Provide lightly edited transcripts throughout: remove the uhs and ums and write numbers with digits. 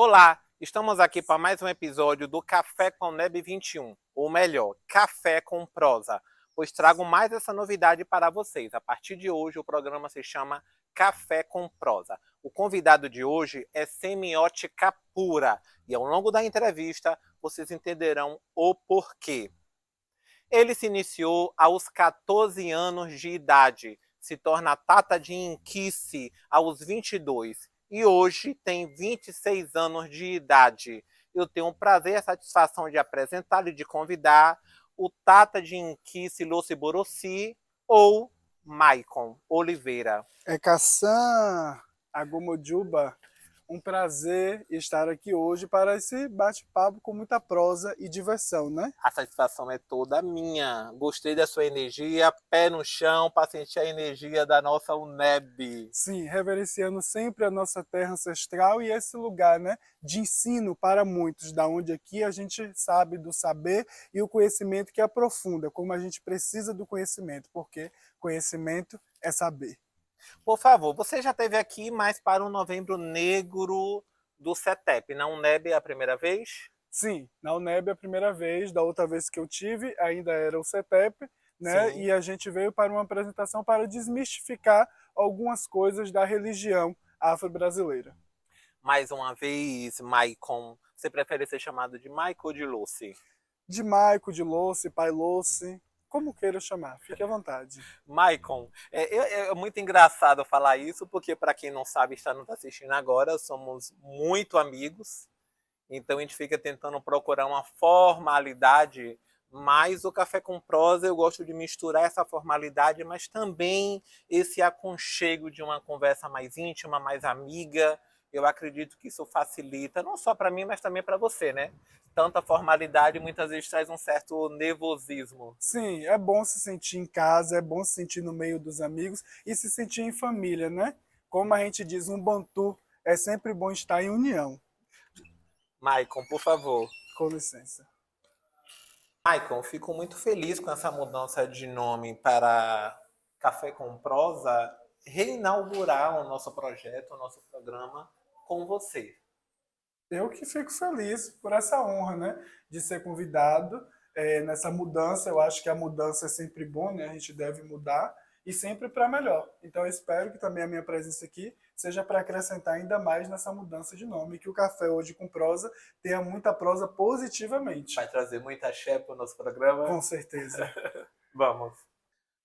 Olá, estamos aqui para mais um episódio do Café com Neb 21, ou melhor, Café com Prosa, pois trago mais essa novidade para vocês. A partir de hoje o programa se chama Café com Prosa. O convidado de hoje é semiótica pura e ao longo da entrevista vocês entenderão o porquê. Ele se iniciou aos 14 anos de idade, se torna Tata de Inquice aos 22 e hoje tem 26 anos de idade. Eu tenho o prazer e a satisfação de apresentá-lo e de convidar o Tata de Inquice Lucy Borossi ou Maicon Oliveira. É Kassan Agomojuba, um prazer estar aqui hoje para esse bate-papo com muita prosa e diversão, né? A satisfação é toda minha. Gostei da sua energia, pé no chão, para sentir a energia da nossa UNEB. Sim, reverenciando sempre a nossa terra ancestral e esse lugar, né, de ensino para muitos, da onde aqui a gente sabe do saber e o conhecimento que aprofunda, como a gente precisa do conhecimento, porque conhecimento é saber. Por favor, você já esteve aqui mais para o Novembro Negro do CETEP, na UNEB é a primeira vez? Sim, na UNEB é a primeira vez, da outra vez que eu tive ainda era o CETEP, né? Sim. E a gente veio para uma apresentação para desmistificar algumas coisas da religião afro-brasileira. Mais uma vez, Maicon, você prefere ser chamado de Maico ou de Lucy? De Maico, de Lucy, Pai Lucy, como queira chamar, fique à vontade. Maicon, é muito engraçado falar isso, porque para quem não sabe, está nos assistindo agora, somos muito amigos, então a gente fica tentando procurar uma formalidade, mas o Café com Prosa eu gosto de misturar essa formalidade, mas também esse aconchego de uma conversa mais íntima, mais amiga. Eu acredito que isso facilita, não só para mim, mas também para você, né? Tanta formalidade muitas vezes traz um certo nervosismo. Sim, é bom se sentir em casa, é bom se sentir no meio dos amigos e se sentir em família, né? Como a gente diz, um bantu, é sempre bom estar em união. Maicon, por favor. Com licença. Maicon, fico muito feliz com essa mudança de nome para Café com Prosa, reinaugurar o nosso projeto, o nosso programa com você. Eu que fico feliz por essa honra, né, de ser convidado nessa mudança. Eu acho que a mudança é sempre bom, né? A gente deve mudar e sempre para melhor. Então eu espero que também a minha presença aqui seja para acrescentar ainda mais nessa mudança de nome, e que o Café Hoje com Prosa tenha muita prosa positivamente. Vai trazer muita axé para o nosso programa? Com certeza. Vamos.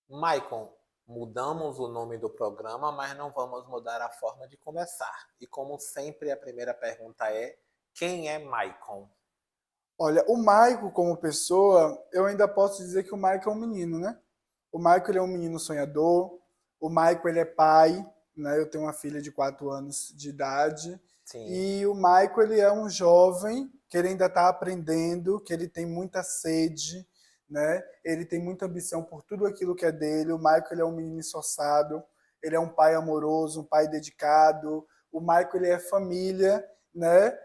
Maicon, mudamos o nome do programa, mas não vamos mudar a forma de começar. E como sempre, a primeira pergunta é: quem é Maicon? Olha, o Maico como pessoa, eu ainda posso dizer que o Maico é um menino, né? O Maico ele é um menino sonhador, o Maico ele é pai, né? Eu tenho uma filha de 4 anos de idade. Sim. E o Maico ele é um jovem que ele ainda está aprendendo, que ele tem muita sede, né? Ele tem muita ambição por tudo aquilo que é dele. O Maico ele é um menino esforçado, ele é um pai amoroso, um pai dedicado. O Maico ele é família, né?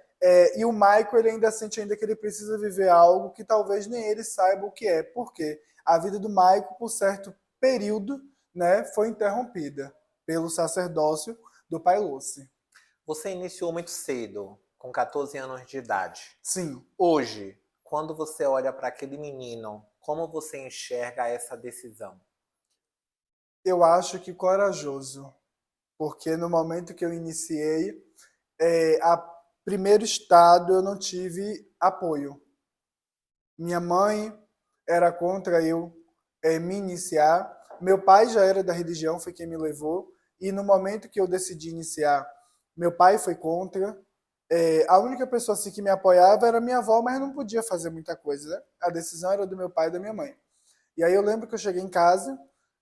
E o Maico ele ainda sente ainda que ele precisa viver algo que talvez nem ele saiba o que é. Por quê? A vida do Maico, por certo período, né, foi interrompida pelo sacerdócio do Pai Lucy. Você iniciou muito cedo, com 14 anos de idade. Sim. Hoje, quando você olha para aquele menino, como você enxerga essa decisão? Eu acho que corajoso, porque no momento que eu iniciei, a primeiro estado eu não tive apoio. Minha mãe era contra eu me iniciar. Meu pai já era da religião, foi quem me levou. E no momento que eu decidi iniciar, meu pai foi contra. A única pessoa assim, que me apoiava era minha avó, mas não podia fazer muita coisa. Né? A decisão era do meu pai e da minha mãe. E aí eu lembro que eu cheguei em casa,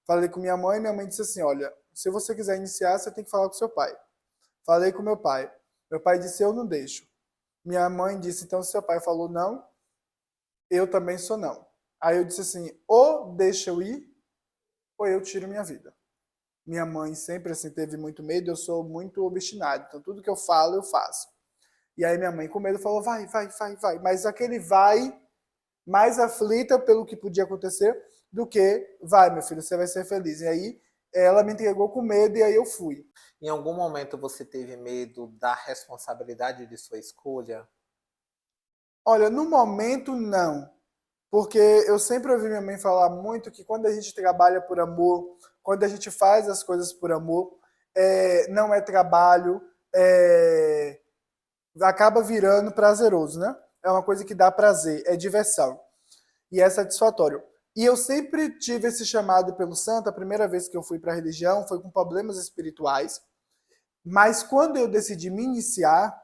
falei com minha mãe disse assim, olha, se você quiser iniciar, você tem que falar com seu pai. Falei com meu pai. Meu pai disse, eu não deixo. Minha mãe disse, então se seu pai falou não, eu também sou não. Aí eu disse assim, ou deixa eu ir, ou eu tiro minha vida. Minha mãe sempre assim teve muito medo, eu sou muito obstinado, então tudo que eu falo, eu faço. E aí minha mãe com medo falou, vai. Mas aquele vai mais aflita pelo que podia acontecer do que, vai meu filho, você vai ser feliz. E aí ela me entregou com medo e aí eu fui. Em algum momento você teve medo da responsabilidade de sua escolha? Olha, no momento não, porque eu sempre ouvi minha mãe falar muito que quando a gente trabalha por amor, quando a gente faz as coisas por amor, não é trabalho, é, acaba virando prazeroso, né? É uma coisa que dá prazer, é diversão e é satisfatório. E eu sempre tive esse chamado pelo santo. A primeira vez que eu fui para a religião foi com problemas espirituais, mas quando eu decidi me iniciar,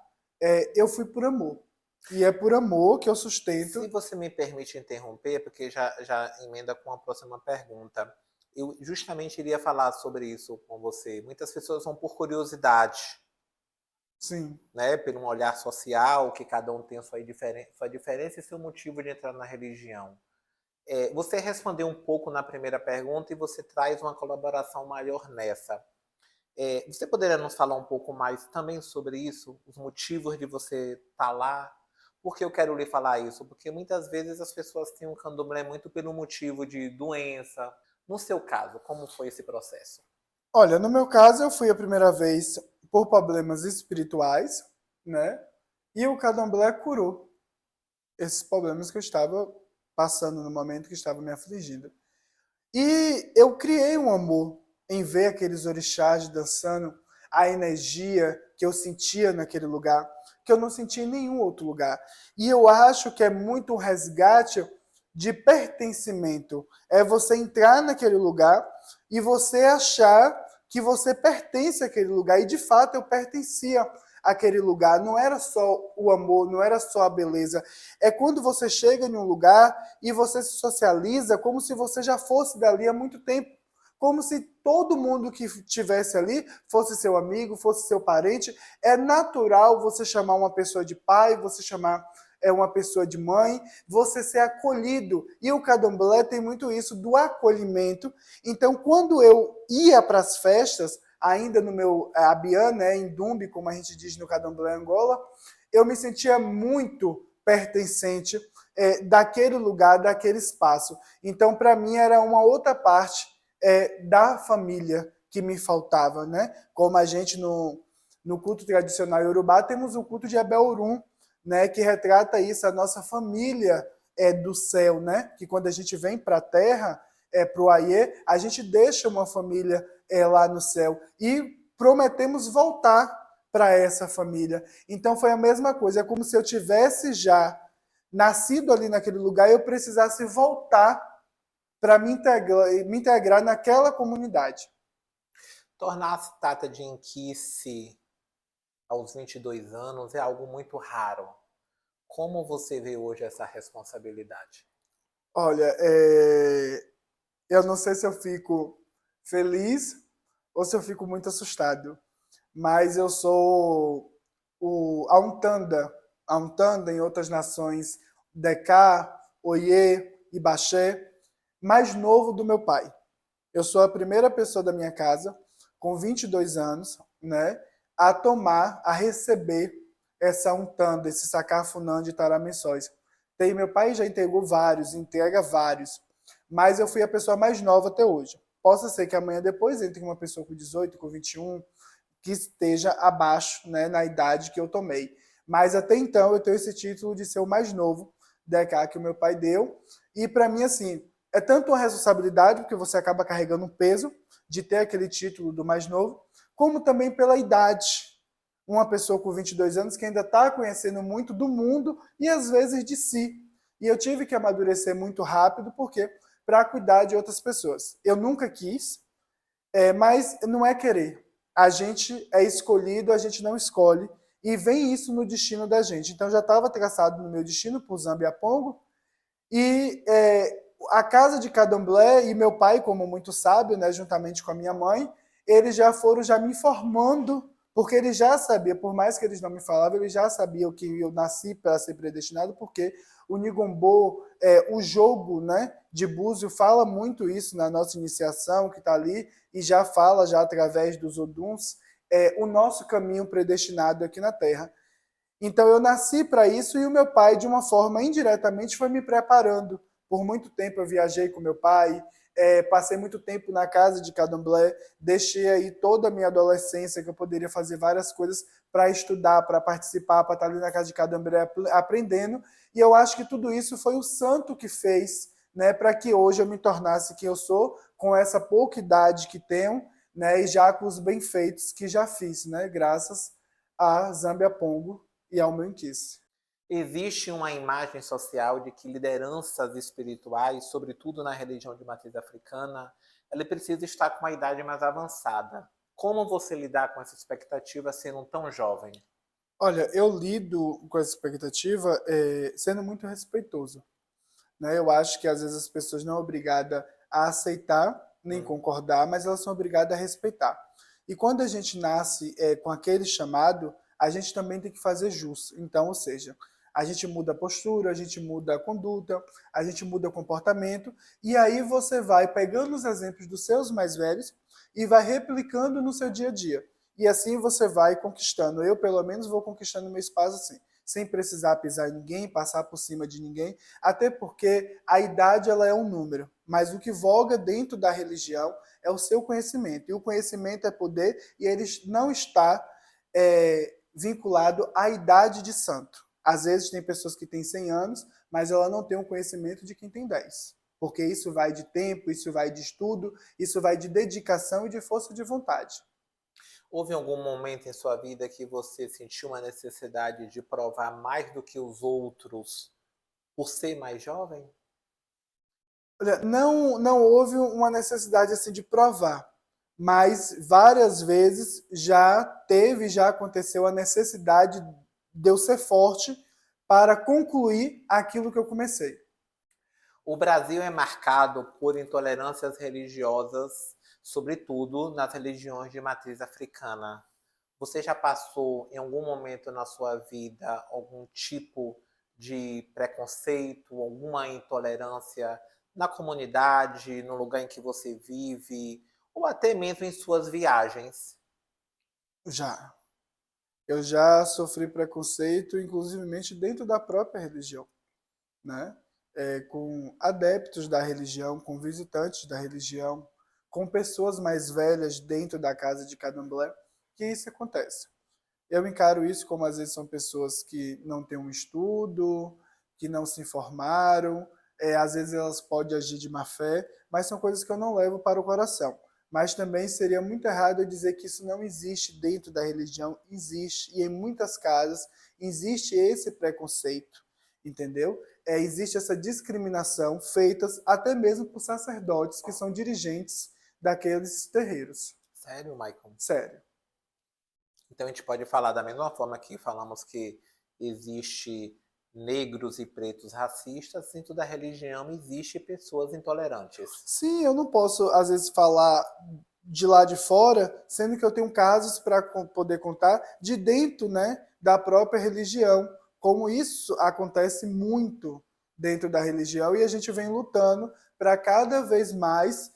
eu fui por amor. E é por amor que eu Se sustento. você me permite interromper, porque já emenda com a próxima pergunta. Eu justamente iria falar sobre isso com você. Muitas pessoas vão por curiosidade, Sim. né, por um olhar social, que cada um tem sua diferença e seu motivo de entrar na religião. Você respondeu um pouco na primeira pergunta e você traz uma colaboração maior nessa. Você poderia nos falar um pouco mais também sobre isso, os motivos de você estar lá? Por que eu quero lhe falar isso? Porque muitas vezes as pessoas têm um candomblé muito pelo motivo de doença. No seu caso, como foi esse processo? Olha, no meu caso, eu fui a primeira vez por problemas espirituais, né? E o candomblé curou esses problemas que eu estava passando no momento que estava me afligindo. E eu criei um amor em ver aqueles orixás dançando, a energia que eu sentia naquele lugar, que eu não sentia em nenhum outro lugar. E eu acho que é muito um resgate de pertencimento. É você entrar naquele lugar e você achar que você pertence àquele lugar. E de fato eu pertencia àquele lugar. Não era só o amor, não era só a beleza. É quando você chega em um lugar e você se socializa como se você já fosse dali há muito tempo. Como se todo mundo que estivesse ali fosse seu amigo, fosse seu parente. É natural você chamar uma pessoa de pai, você chamar uma pessoa de mãe, você ser acolhido. E o candomblé tem muito isso do acolhimento. Então, quando eu ia para as festas, ainda no meu abian, né, em Dumbi, como a gente diz no candomblé Angola, eu me sentia muito pertencente daquele lugar, daquele espaço. Então, para mim, era uma outra parte da família que me faltava, né? Como a gente no culto tradicional iorubá temos o culto de Abel-Orum, né? Que retrata isso, a nossa família do céu, né? Que quando a gente vem para a terra, para o Aie, a gente deixa uma família lá no céu e prometemos voltar para essa família. Então foi a mesma coisa, é como se eu tivesse já nascido ali naquele lugar e eu precisasse voltar para me integrar naquela comunidade. Tornar-se Tata de Inquice aos 22 anos é algo muito raro. Como você vê hoje essa responsabilidade? Olha, eu não sei se eu fico feliz ou se eu fico muito assustado, mas eu sou a Untanda em outras nações, Decá, Oiê e Baxé, mais novo do meu pai. Eu sou a primeira pessoa da minha casa, com 22 anos, né, a receber essa Untanda, esse sacafunã de Taramissóis. Meu pai já entregou vários, entrega vários, mas eu fui a pessoa mais nova até hoje. Possa ser que amanhã depois entre uma pessoa com 18, com 21, que esteja abaixo, né, na idade que eu tomei. Mas até então eu tenho esse título de ser o mais novo DK que o meu pai deu. E para mim, assim, é tanto uma responsabilidade, porque você acaba carregando um peso de ter aquele título do mais novo, como também pela idade. Uma pessoa com 22 anos que ainda está conhecendo muito do mundo e às vezes de si. E eu tive que amadurecer muito rápido, porque para cuidar de outras pessoas. Eu nunca quis, mas não é querer. A gente é escolhido, a gente não escolhe, e vem isso no destino da gente. Então já estava traçado no meu destino por Zambiapongo, e a casa de Candomblé e meu pai, como muito sábio, né, juntamente com a minha mãe, eles já foram já me informando, porque eles já sabiam, por mais que eles não me falavam, eles já sabiam que eu nasci para ser predestinado, porque o Nigombô, o jogo, né, de Búzio fala muito isso na nossa iniciação, que está ali, e já fala já através dos Oduns, o nosso caminho predestinado aqui na Terra. Então eu nasci para isso e o meu pai, de uma forma indiretamente, foi me preparando. Por muito tempo eu viajei com meu pai, passei muito tempo na casa de Candomblé, deixei aí toda a minha adolescência, que eu poderia fazer várias coisas para estudar, para participar, para estar ali na casa de Candomblé aprendendo, e eu acho que tudo isso foi o santo que fez, né, para que hoje eu me tornasse quem eu sou, com essa pouca idade que tenho, né, e já com os bem-feitos que já fiz, né, graças a Zambia Pongo e ao meu Inquice. Existe uma imagem social de que lideranças espirituais, sobretudo na religião de matriz africana, ela precisa estar com uma idade mais avançada. Como você lidar com essa expectativa sendo tão jovem? Olha, eu lido com essa expectativa sendo muito respeitoso, né? Eu acho que às vezes as pessoas não são obrigadas a aceitar nem concordar, mas elas são obrigadas a respeitar. E quando a gente nasce com aquele chamado, a gente também tem que fazer jus. Então, ou seja, a gente muda a postura, a gente muda a conduta, a gente muda o comportamento, e aí você vai pegando os exemplos dos seus mais velhos e vai replicando no seu dia a dia. E assim você vai conquistando. Eu, pelo menos, vou conquistando meu espaço assim, sem precisar pisar em ninguém, passar por cima de ninguém, até porque a idade ela é um número, mas o que voga dentro da religião é o seu conhecimento, e o conhecimento é poder, e ele não está vinculado à idade de santo. Às vezes tem pessoas que têm 100 anos, mas ela não tem o conhecimento de quem tem 10, porque isso vai de tempo, isso vai de estudo, isso vai de dedicação e de força de vontade. Houve algum momento em sua vida que você sentiu uma necessidade de provar mais do que os outros por ser mais jovem? Olha, não houve uma necessidade assim de provar, mas várias vezes já aconteceu a necessidade de eu ser forte para concluir aquilo que eu comecei. O Brasil é marcado por intolerâncias religiosas, sobretudo nas religiões de matriz africana. Você já passou em algum momento na sua vida algum tipo de preconceito, alguma intolerância na comunidade, no lugar em que você vive, ou até mesmo em suas viagens? Já. Eu já sofri preconceito, inclusivemente dentro da própria religião, né? Com adeptos da religião, com visitantes da religião, com pessoas mais velhas dentro da casa de Candomblé, que isso acontece. Eu encaro isso como às vezes são pessoas que não têm um estudo, que não se informaram, às vezes elas podem agir de má fé, mas são coisas que eu não levo para o coração. Mas também seria muito errado eu dizer que isso não existe dentro da religião, existe, e em muitas casas existe esse preconceito, entendeu? Existe essa discriminação feitas até mesmo por sacerdotes que são dirigentes daqueles terreiros. Sério, Maicon? Sério. Então a gente pode falar da mesma forma que falamos que existe negros e pretos racistas, dentro da religião existe pessoas intolerantes. Sim, eu não posso, às vezes, falar de lá de fora, sendo que eu tenho casos para poder contar de dentro, né, da própria religião, como isso acontece muito dentro da religião, e a gente vem lutando para cada vez mais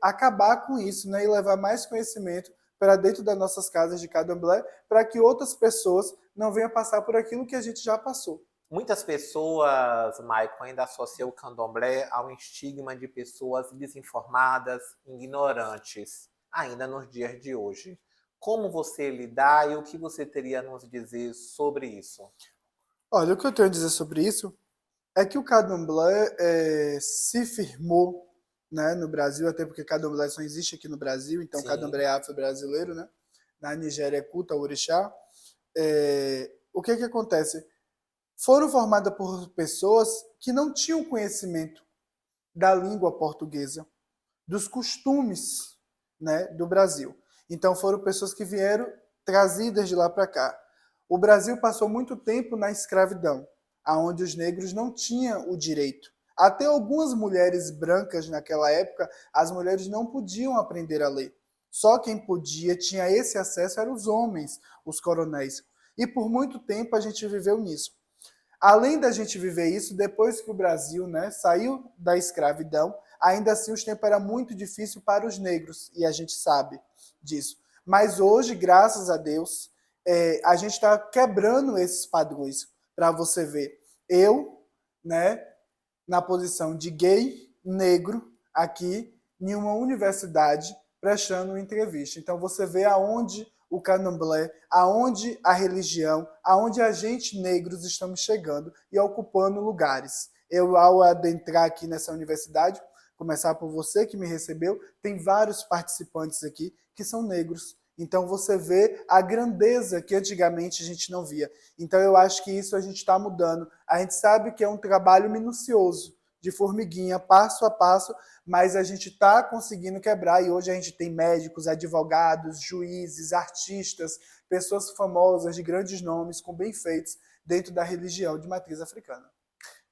acabar com isso, né, e levar mais conhecimento para dentro das nossas casas de Candomblé, para que outras pessoas não venham passar por aquilo que a gente já passou. Muitas pessoas, Maicon, ainda associam o candomblé ao estigma de pessoas desinformadas, ignorantes, ainda nos dias de hoje. Como você lidar e o que você teria a nos dizer sobre isso? Olha, o que eu tenho a dizer sobre isso é que o Candomblé se firmou, né, no Brasil, até porque Candomblé só existe aqui no Brasil, então Sim. Candomblé é afro-brasileiro, né? Na Nigéria é culto ao orixá. O que acontece? Foram formadas por pessoas que não tinham conhecimento da língua portuguesa, dos costumes, né, do Brasil. Então foram pessoas que vieram trazidas de lá para cá. O Brasil passou muito tempo na escravidão, aonde os negros não tinham o direito. Até algumas mulheres brancas naquela época, as mulheres não podiam aprender a ler. Só quem podia, tinha esse acesso, eram os homens, os coronéis. E por muito tempo a gente viveu nisso. Além da gente viver isso, depois que o Brasil, né, saiu da escravidão, ainda assim os tempos eram muito difíceis para os negros, e a gente sabe disso. Mas hoje, graças a Deus, a gente está quebrando esses padrões, para você ver. Eu, né, na posição de gay, negro, aqui em uma universidade prestando uma entrevista. Então você vê aonde o candomblé, aonde a religião, aonde a gente negros estamos chegando e ocupando lugares. Eu, ao adentrar aqui nessa universidade, começar por você que me recebeu, tem vários participantes aqui que são negros. Então você vê a grandeza que antigamente a gente não via. Então eu acho que isso a gente está mudando. A gente sabe que é um trabalho minucioso, de formiguinha, passo a passo, mas a gente está conseguindo quebrar e hoje a gente tem médicos, advogados, juízes, artistas, pessoas famosas de grandes nomes, com bem feitos dentro da religião de matriz africana.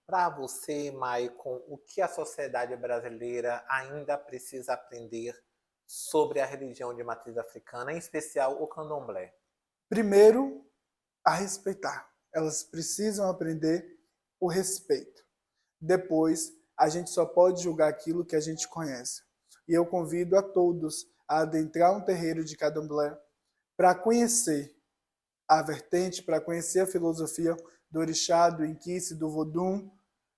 Para você, Maicon, o que a sociedade brasileira ainda precisa aprender sobre a religião de matriz africana, em especial o candomblé? Primeiro, a respeitar. Elas precisam aprender o respeito. Depois, a gente só pode julgar aquilo que a gente conhece. E eu convido a todos a adentrar um terreiro de candomblé para conhecer a vertente, para conhecer a filosofia do orixá, do inquice, do vodum,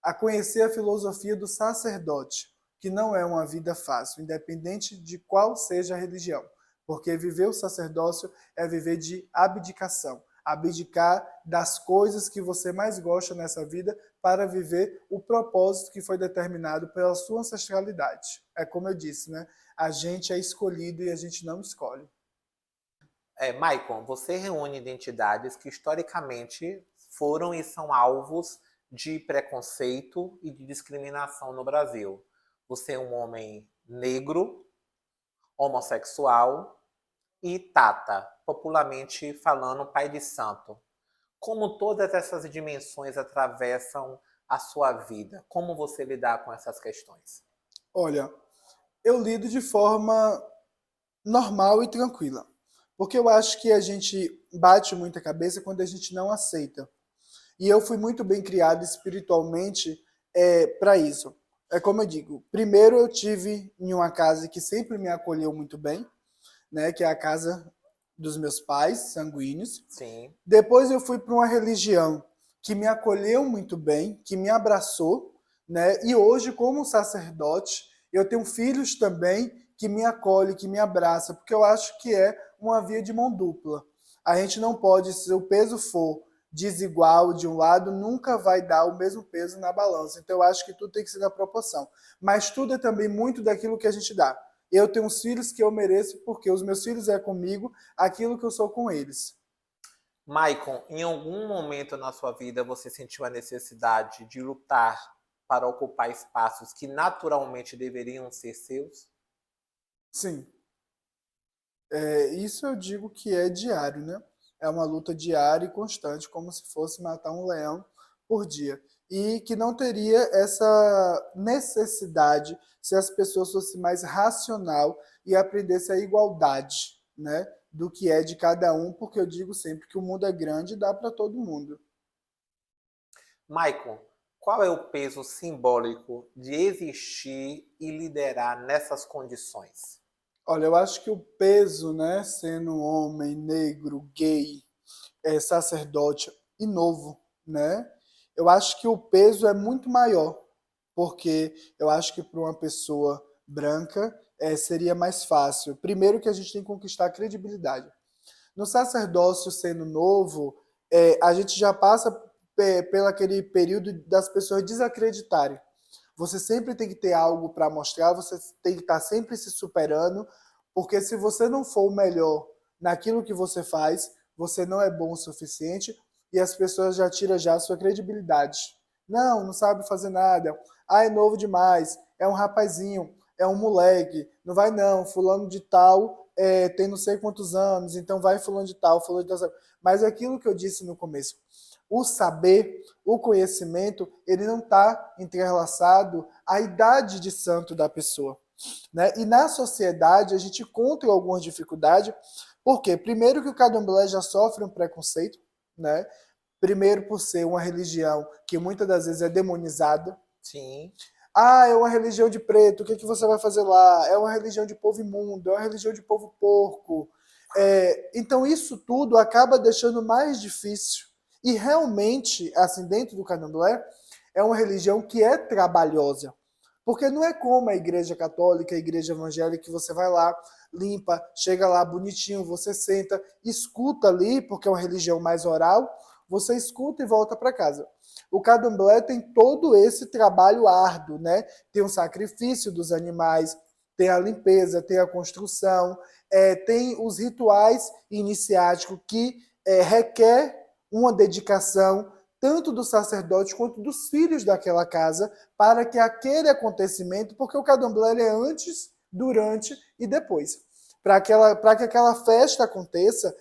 a conhecer a filosofia do sacerdote, que não é uma vida fácil, independente de qual seja a religião. Porque viver o sacerdócio é viver de abdicação. Abdicar das coisas que você mais gosta nessa vida para viver o propósito que foi determinado pela sua ancestralidade. É como eu disse, né? A gente é escolhido e a gente não escolhe. Maicon, você reúne identidades que historicamente foram e são alvos de preconceito e de discriminação no Brasil. Você é um homem negro, homossexual e tata, popularmente falando, pai de santo. Como todas essas dimensões atravessam a sua vida? Como você lidar com essas questões? Olha, eu lido de forma normal e tranquila. Porque eu acho que a gente bate muita cabeça quando a gente não aceita. E eu fui muito bem criado espiritualmente para isso. É como eu digo, primeiro eu tive em uma casa que sempre me acolheu muito bem, né, que é a casa dos meus pais sanguíneos. Sim. Depois eu fui para uma religião que me acolheu muito bem, que me abraçou, né? E hoje, como sacerdote, eu tenho filhos também que me acolhem, que me abraçam, porque eu acho que é uma via de mão dupla. A gente não pode, se o peso for desigual de um lado, nunca vai dar o mesmo peso na balança. Então eu acho que tudo tem que ser na proporção. Mas tudo é também muito daquilo que a gente dá. Eu tenho os filhos que eu mereço porque os meus filhos é comigo aquilo que eu sou com eles. Maicon, em algum momento na sua vida você sentiu a necessidade de lutar para ocupar espaços que naturalmente deveriam ser seus? Sim. Isso eu digo que é diário, né? É uma luta diária e constante, como se fosse matar um leão por dia. E que não teria essa necessidade se as pessoas fossem mais racional e aprendessem a igualdade, né? Do que é de cada um, porque eu digo sempre que o mundo é grande e dá para todo mundo. Maicon, qual é o peso simbólico de existir e liderar nessas condições? Olha, eu acho que o peso, né, sendo homem, negro, gay, sacerdote e novo, né? Eu acho que o peso é muito maior, porque eu acho que para uma pessoa branca seria mais fácil. Primeiro que a gente tem que conquistar a credibilidade. No sacerdócio sendo novo, a gente já passa pelo aquele período das pessoas desacreditarem. Você sempre tem que ter algo para mostrar, você tem que estar sempre se superando, porque se você não for o melhor naquilo que você faz, você não é bom o suficiente e as pessoas já tiram já a sua credibilidade. Não, não sabe fazer nada. Ah, é novo demais. É um rapazinho, é um moleque. Não vai não, fulano de tal tem não sei quantos anos, então vai fulano de tal, fulano de tal. Mas é aquilo que eu disse no começo, o saber, o conhecimento, ele não está entrelaçado à idade de santo da pessoa. Né? E na sociedade a gente encontra algumas dificuldades, porque primeiro que o candomblé já sofre um preconceito, né? Primeiro por ser uma religião que muitas das vezes é demonizada. Sim. Ah, é uma religião de preto, o que, que você vai fazer lá? É uma religião de povo imundo, é uma religião de povo porco. Então isso tudo acaba deixando mais difícil. E realmente, assim, dentro do candomblé, é uma religião que é trabalhosa. Porque não é como a igreja católica, a igreja evangélica, que você vai lá, limpa, chega lá bonitinho, você senta, escuta ali, porque é uma religião mais oral, você escuta e volta para casa. O candomblé tem todo esse trabalho árduo, né? Tem o sacrifício dos animais, tem a limpeza, tem a construção, tem os rituais iniciáticos que requer uma dedicação tanto do sacerdote quanto dos filhos daquela casa para que aquele acontecimento, porque o candomblé é antes, durante e depois. Para que aquela festa aconteça,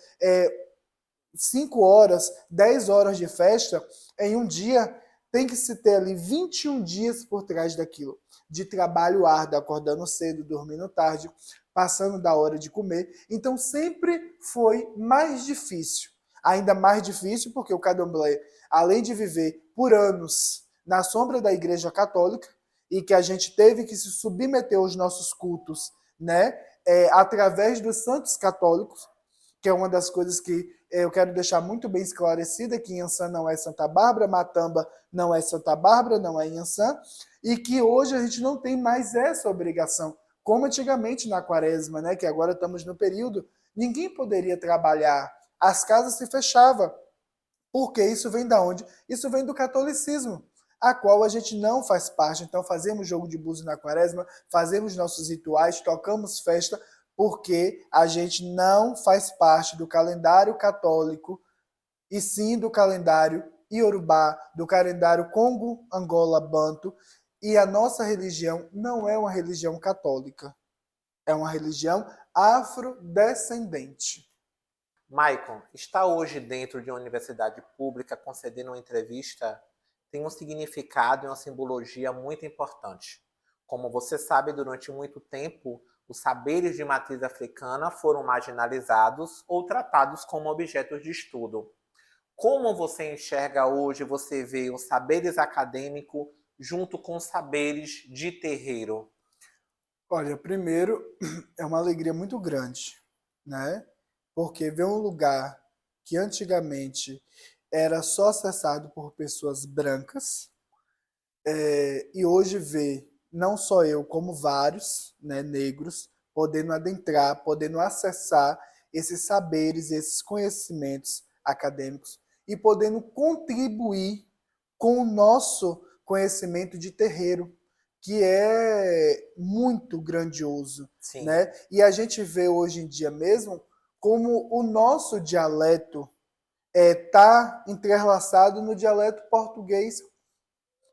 5 horas, 10 horas de festa em um dia, tem que se ter ali 21 dias por trás daquilo. De trabalho árduo, acordando cedo, dormindo tarde, passando da hora de comer. Então sempre foi mais difícil. Ainda mais difícil porque o candomblé, além de viver por anos na sombra da Igreja Católica, e que a gente teve que se submeter aos nossos cultos, né, através dos santos católicos, que é uma das coisas que eu quero deixar muito bem esclarecida, que Inhansã não é Santa Bárbara, Matamba não é Santa Bárbara, não é Inhansã, e que hoje a gente não tem mais essa obrigação, como antigamente na quaresma, né, que agora estamos no período, ninguém poderia trabalhar, as casas se fechavam, porque isso vem da onde? Isso vem do catolicismo, a qual a gente não faz parte. Então fazemos jogo de búzio na quaresma, fazemos nossos rituais, tocamos festa, porque a gente não faz parte do calendário católico, e sim do calendário iorubá, do calendário Congo, Angola, Banto, e a nossa religião não é uma religião católica, é uma religião afrodescendente. Maicon, está hoje dentro de uma universidade pública concedendo uma entrevista tem um significado e uma simbologia muito importante. Como você sabe, durante muito tempo, os saberes de matriz africana foram marginalizados ou tratados como objetos de estudo. Como você enxerga hoje, você vê os saberes acadêmicos junto com os saberes de terreiro? Olha, primeiro, é uma alegria muito grande, né? Porque ver um lugar que antigamente era só acessado por pessoas brancas, e hoje ver não só eu, como vários, né, negros, podendo adentrar, podendo acessar esses saberes, esses conhecimentos acadêmicos e podendo contribuir com o nosso conhecimento de terreiro, que é muito grandioso, Sim. né? E a gente vê hoje em dia mesmo como o nosso dialeto está entrelaçado no dialeto português,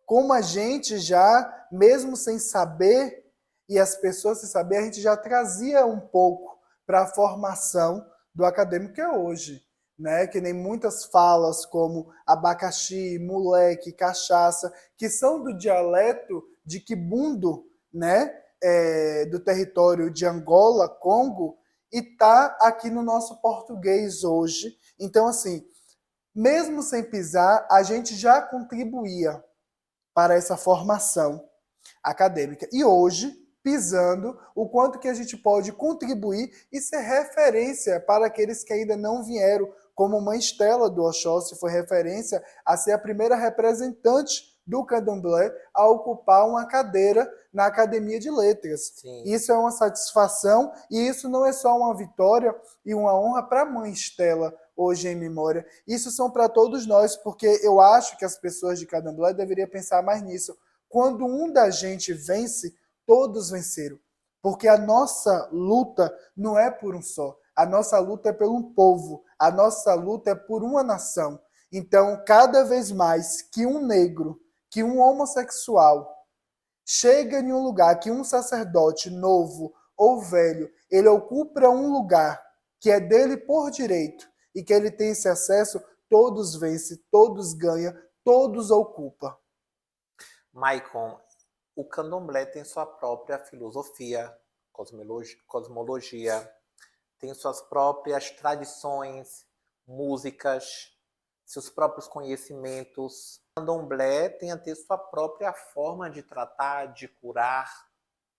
como a gente já, mesmo sem saber, e as pessoas sem saber, a gente já trazia um pouco para a formação do acadêmico que é hoje, né? Que nem muitas falas como abacaxi, moleque, cachaça, que são do dialeto de Kibundo, né? Do território de Angola, Congo, e tá aqui no nosso português hoje. Então, assim, mesmo sem pisar, a gente já contribuía para essa formação acadêmica. E hoje, pisando, o quanto que a gente pode contribuir e ser referência para aqueles que ainda não vieram, como Mãe Estela do Oxóssi foi referência a ser a primeira representante do candomblé a ocupar uma cadeira na Academia de Letras. Sim. Isso é uma satisfação e isso não é só uma vitória e uma honra para a Mãe Estela, hoje em memória. Isso são para todos nós, porque eu acho que as pessoas de candomblé deveriam pensar mais nisso. Quando um da gente vence, todos venceram. Porque a nossa luta não é por um só. A nossa luta é por um povo. A nossa luta é por uma nação. Então, cada vez mais que um negro, que um homossexual chega em um lugar, que um sacerdote novo ou velho, ele ocupa um lugar que é dele por direito e que ele tem esse acesso, todos vencem, todos ganham, todos ocupam. Maicon, o candomblé tem sua própria filosofia, cosmologia, tem suas próprias tradições, músicas, seus próprios conhecimentos. O candomblé tem a ter sua própria forma de tratar, de curar,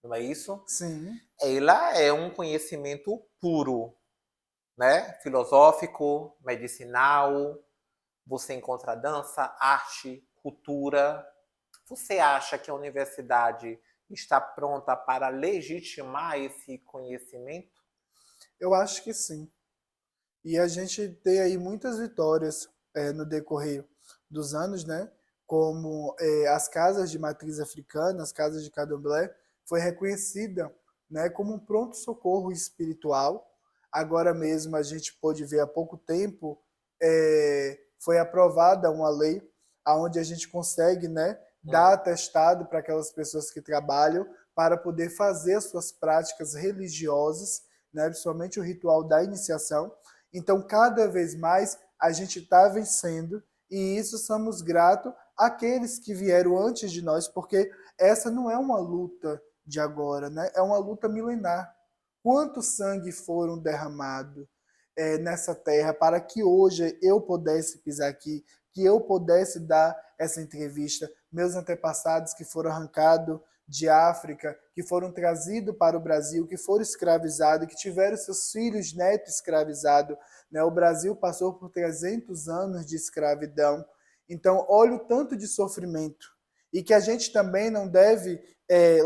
não é isso? Sim. Ela é um conhecimento puro, né? Filosófico, medicinal. Você encontra dança, arte, cultura. Você acha que a universidade está pronta para legitimar esse conhecimento? Eu acho que sim. E a gente tem aí muitas vitórias no decorrer dos anos, né? Como as casas de matriz africana, as casas de candomblé, foi reconhecida, né, como um pronto-socorro espiritual. Agora mesmo a gente pôde ver há pouco tempo, foi aprovada uma lei onde a gente consegue, né, dar atestado para aquelas pessoas que trabalham para poder fazer as suas práticas religiosas, né, principalmente o ritual da iniciação. Então, cada vez mais a gente está vencendo e isso somos gratos àqueles que vieram antes de nós, porque essa não é uma luta de agora, né? É uma luta milenar. Quanto sangue foram derramado nessa terra para que hoje eu pudesse pisar aqui, que eu pudesse dar essa entrevista. Meus antepassados que foram arrancados de África, que foram trazidos para o Brasil, que foram escravizados, que tiveram seus filhos, netos escravizados. Né? O Brasil passou por 300 anos de escravidão. Então, olha o tanto de sofrimento. E que a gente também não deve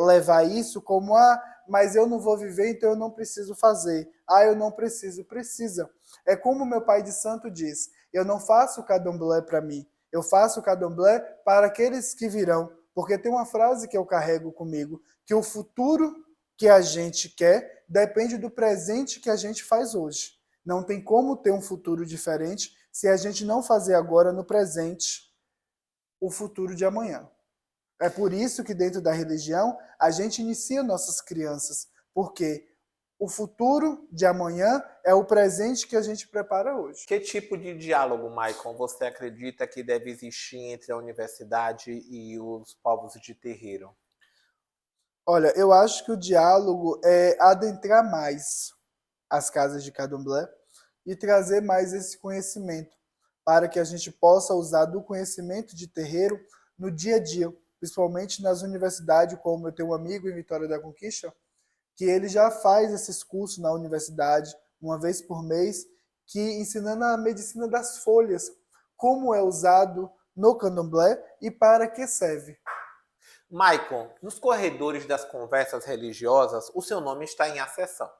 levar isso como, mas eu não vou viver, então eu não preciso fazer. Eu não preciso. Precisa. É como meu pai de santo diz, eu não faço candomblé para mim, eu faço candomblé para aqueles que virão. Porque tem uma frase que eu carrego comigo, que o futuro que a gente quer depende do presente que a gente faz hoje. Não tem como ter um futuro diferente se a gente não fazer agora no presente o futuro de amanhã. É por isso que dentro da religião a gente inicia nossas crianças, porque o futuro de amanhã é o presente que a gente prepara hoje. Que tipo de diálogo, Maicon, você acredita que deve existir entre a universidade e os povos de terreiro? Olha, eu acho que o diálogo é adentrar mais as casas de candomblé e trazer mais esse conhecimento, para que a gente possa usar do conhecimento de terreiro no dia a dia, principalmente nas universidades, como eu tenho um amigo em Vitória da Conquista, que ele já faz esses cursos na universidade, uma vez por mês, que ensinando a medicina das folhas, como é usado no candomblé e para que serve. Maicon, nos corredores das conversas religiosas, o seu nome está em ascensão.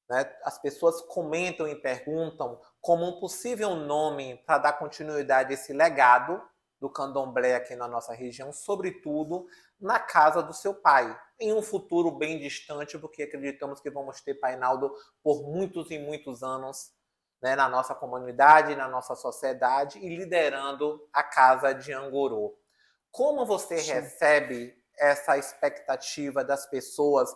Né? As pessoas comentam e perguntam como um possível nome para dar continuidade a esse legado do candomblé aqui na nossa região, sobretudo na casa do seu pai, em um futuro bem distante, porque acreditamos que vamos ter Pai Naldo por muitos e muitos anos, né, na nossa comunidade, na nossa sociedade e liderando a casa de Angorô. Como você Sim. recebe essa expectativa das pessoas,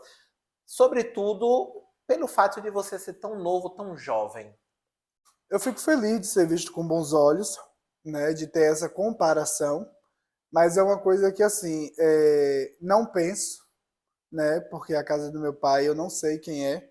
sobretudo pelo fato de você ser tão novo, tão jovem? Eu fico feliz de ser visto com bons olhos, né, de ter essa comparação, mas é uma coisa que, assim, não penso, né, porque a casa do meu pai eu não sei quem é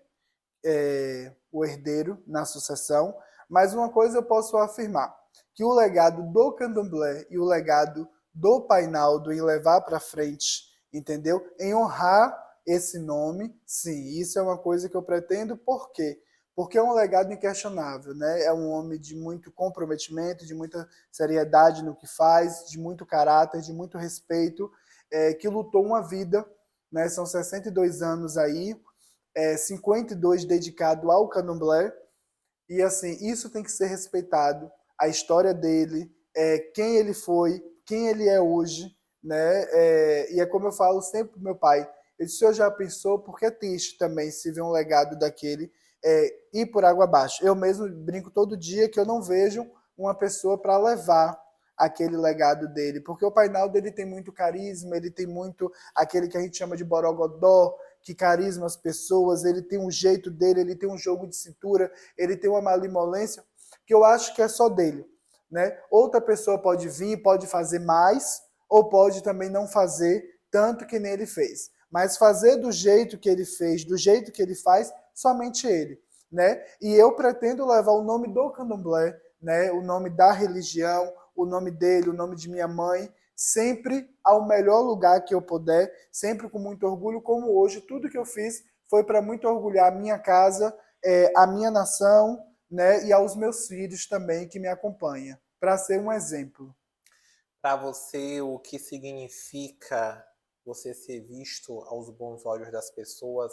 o herdeiro na sucessão, mas uma coisa eu posso afirmar, que o legado do candomblé e o legado do Pai Naldo em levar para frente, entendeu? Em honrar esse nome, sim, isso é uma coisa que eu pretendo, por quê? Porque é um legado inquestionável, né? É um homem de muito comprometimento, de muita seriedade no que faz, de muito caráter, de muito respeito, que lutou uma vida, né? São 62 anos aí, 52 dedicado ao candomblé, e assim, isso tem que ser respeitado, a história dele, quem ele foi, quem ele é hoje, né? E é como eu falo sempre pro meu pai, ele disse, o senhor já pensou, porque é triste também se ver um legado daquele ir por água abaixo. Eu mesmo brinco todo dia que eu não vejo uma pessoa para levar aquele legado dele, porque o Pai Naldo ele tem muito carisma, ele tem muito aquele que a gente chama de borogodó, que carisma as pessoas, ele tem um jeito dele, ele tem um jogo de cintura, ele tem uma malemolência que eu acho que é só dele, né? Outra pessoa pode vir, pode fazer mais, ou pode também não fazer tanto que nem ele fez. Mas fazer do jeito que ele fez, do jeito que ele faz, somente ele, né? E eu pretendo levar o nome do candomblé, né? O nome da religião, o nome dele, o nome de minha mãe, sempre ao melhor lugar que eu puder, sempre com muito orgulho, como hoje. Tudo que eu fiz foi para muito orgulhar a minha casa, a minha nação, né, e aos meus filhos também que me acompanham, para ser um exemplo. Para você, o que significa você ser visto aos bons olhos das pessoas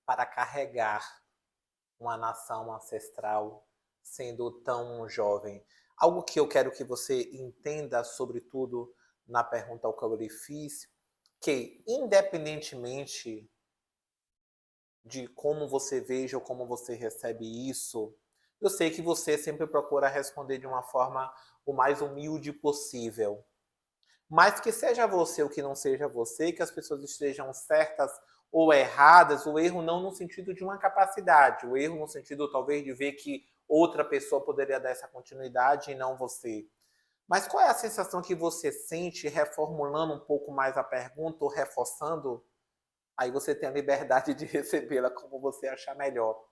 para carregar uma nação ancestral sendo tão jovem? Algo que eu quero que você entenda, sobretudo na pergunta ao que eu lhe fiz, que independentemente de como você veja ou como você recebe isso, eu sei que você sempre procura responder de uma forma o mais humilde possível. Mas que seja você ou que não seja você, que as pessoas estejam certas ou erradas, o erro não no sentido de uma capacidade, o erro no sentido talvez de ver que outra pessoa poderia dar essa continuidade e não você. Mas qual é a sensação que você sente, reformulando um pouco mais a pergunta ou reforçando? Aí você tem a liberdade de recebê-la como você achar melhor.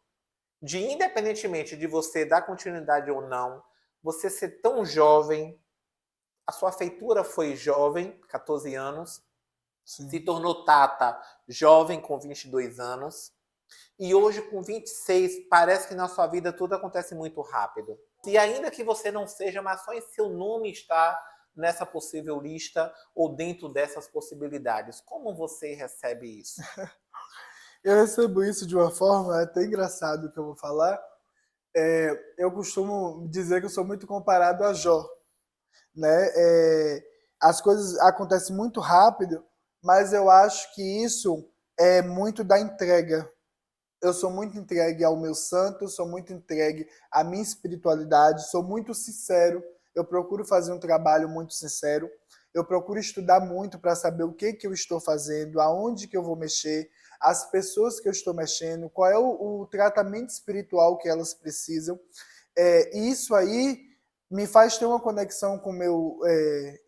De independentemente de você dar continuidade ou não, você ser tão jovem, a sua feitura foi jovem, 14 anos, se Sim. tornou Tata jovem com 22 anos, e hoje com 26 parece que na sua vida tudo acontece muito rápido. E ainda que você não seja, mas só em seu nome está nessa possível lista ou dentro dessas possibilidades. Como você recebe isso? Eu recebo isso de uma forma é até engraçado que eu vou falar. Eu costumo dizer que eu sou muito comparado a Jó, né? As coisas acontecem muito rápido, mas eu acho que isso é muito da entrega. Eu sou muito entregue ao meu santo, sou muito entregue à minha espiritualidade, sou muito sincero. Eu procuro fazer um trabalho muito sincero. Eu procuro estudar muito para saber o que eu estou fazendo, aonde que eu vou mexer, as pessoas que eu estou mexendo, qual é o tratamento espiritual que elas precisam. E isso aí me faz ter uma conexão com o meu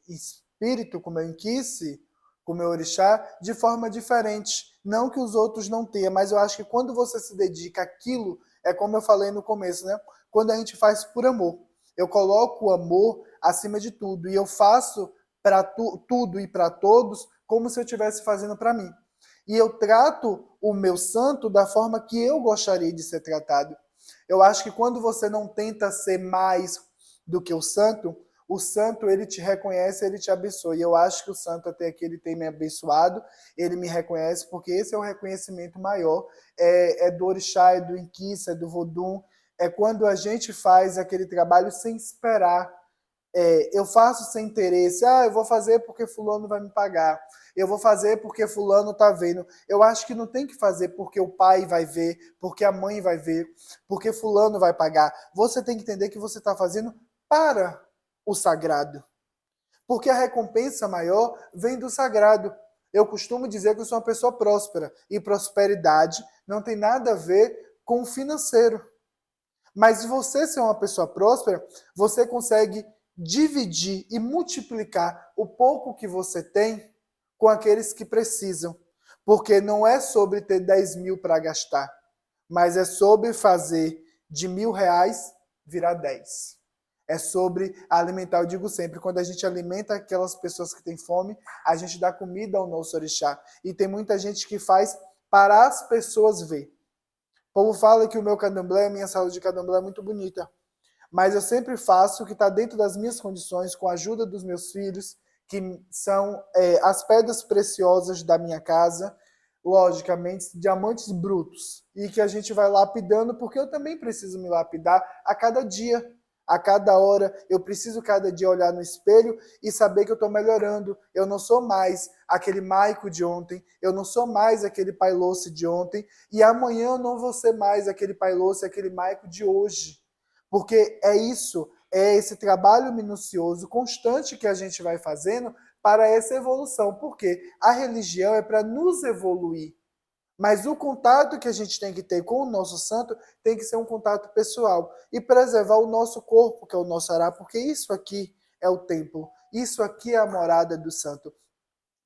espírito, com o meu inquice, com o meu orixá, de forma diferente. Não que os outros não tenham, mas eu acho que quando você se dedica àquilo, é como eu falei no começo, né? Quando a gente faz por amor. Eu coloco o amor acima de tudo e eu faço para tudo e para todos como se eu estivesse fazendo para mim. E eu trato o meu santo da forma que eu gostaria de ser tratado. Eu acho que quando você não tenta ser mais do que o santo ele te reconhece, ele te abençoa. E eu acho que o santo até aqui ele tem me abençoado, ele me reconhece, porque esse é o reconhecimento maior, é do orixá, é do inquice, é do vodum, é quando a gente faz aquele trabalho sem esperar. Eu faço sem interesse. Eu vou fazer porque fulano vai me pagar. Eu vou fazer porque fulano tá vendo. Eu acho que não tem que fazer porque o pai vai ver, porque a mãe vai ver, porque fulano vai pagar. Você tem que entender que você está fazendo para o sagrado. Porque a recompensa maior vem do sagrado. Eu costumo dizer que eu sou uma pessoa próspera. E prosperidade não tem nada a ver com o financeiro. Mas se você ser uma pessoa próspera, você consegue dividir e multiplicar o pouco que você tem com aqueles que precisam. Porque não é sobre ter 10 mil para gastar, mas é sobre fazer de R$ 1.000 virar 10. É sobre alimentar, eu digo sempre, quando a gente alimenta aquelas pessoas que têm fome, a gente dá comida ao nosso orixá. E tem muita gente que faz para as pessoas ver. O povo fala que o meu candomblé, a minha sala de candomblé é muito bonita. Mas eu sempre faço o que está dentro das minhas condições, com a ajuda dos meus filhos, que são as pedras preciosas da minha casa, logicamente, diamantes brutos. E que a gente vai lapidando, porque eu também preciso me lapidar a cada dia. A cada hora, eu preciso cada dia olhar no espelho e saber que eu estou melhorando. Eu não sou mais aquele Maico de ontem, eu não sou mais aquele Pailoce de ontem, e amanhã eu não vou ser mais aquele Pailoce, aquele Maico de hoje. Porque é isso, é esse trabalho minucioso, constante que a gente vai fazendo para essa evolução. Porque a religião é para nos evoluir. Mas o contato que a gente tem que ter com o nosso santo tem que ser um contato pessoal e preservar o nosso corpo, que é o nosso ará, porque isso aqui é o templo, isso aqui é a morada do santo.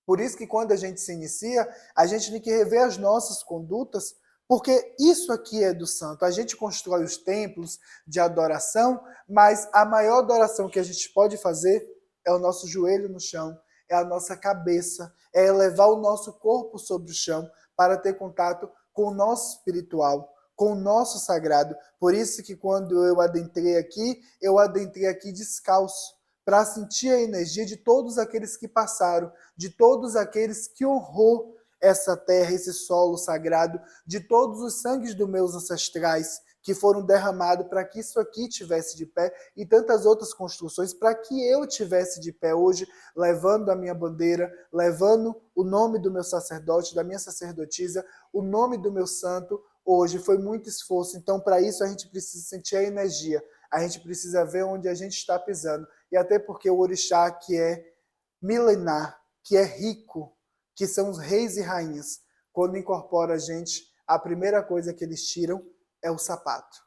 Por isso que quando a gente se inicia, a gente tem que rever as nossas condutas, porque isso aqui é do santo. A gente constrói os templos de adoração, mas a maior adoração que a gente pode fazer é o nosso joelho no chão, é a nossa cabeça, é elevar o nosso corpo sobre o chão para ter contato com o nosso espiritual, com o nosso sagrado. Por isso que quando eu adentrei aqui descalço, para sentir a energia de todos aqueles que passaram, de todos aqueles que honrou essa terra, esse solo sagrado, de todos os sangues dos meus ancestrais que foram derramados para que isso aqui tivesse de pé e tantas outras construções para que eu tivesse de pé hoje, levando a minha bandeira, levando o nome do meu sacerdote, da minha sacerdotisa, o nome do meu santo. Hoje foi muito esforço, então para isso a gente precisa sentir a energia, a gente precisa ver onde a gente está pisando, e até porque o orixá, que é milenar, que é rico, que são os reis e rainhas, quando incorpora a gente, a primeira coisa que eles tiram é o sapato,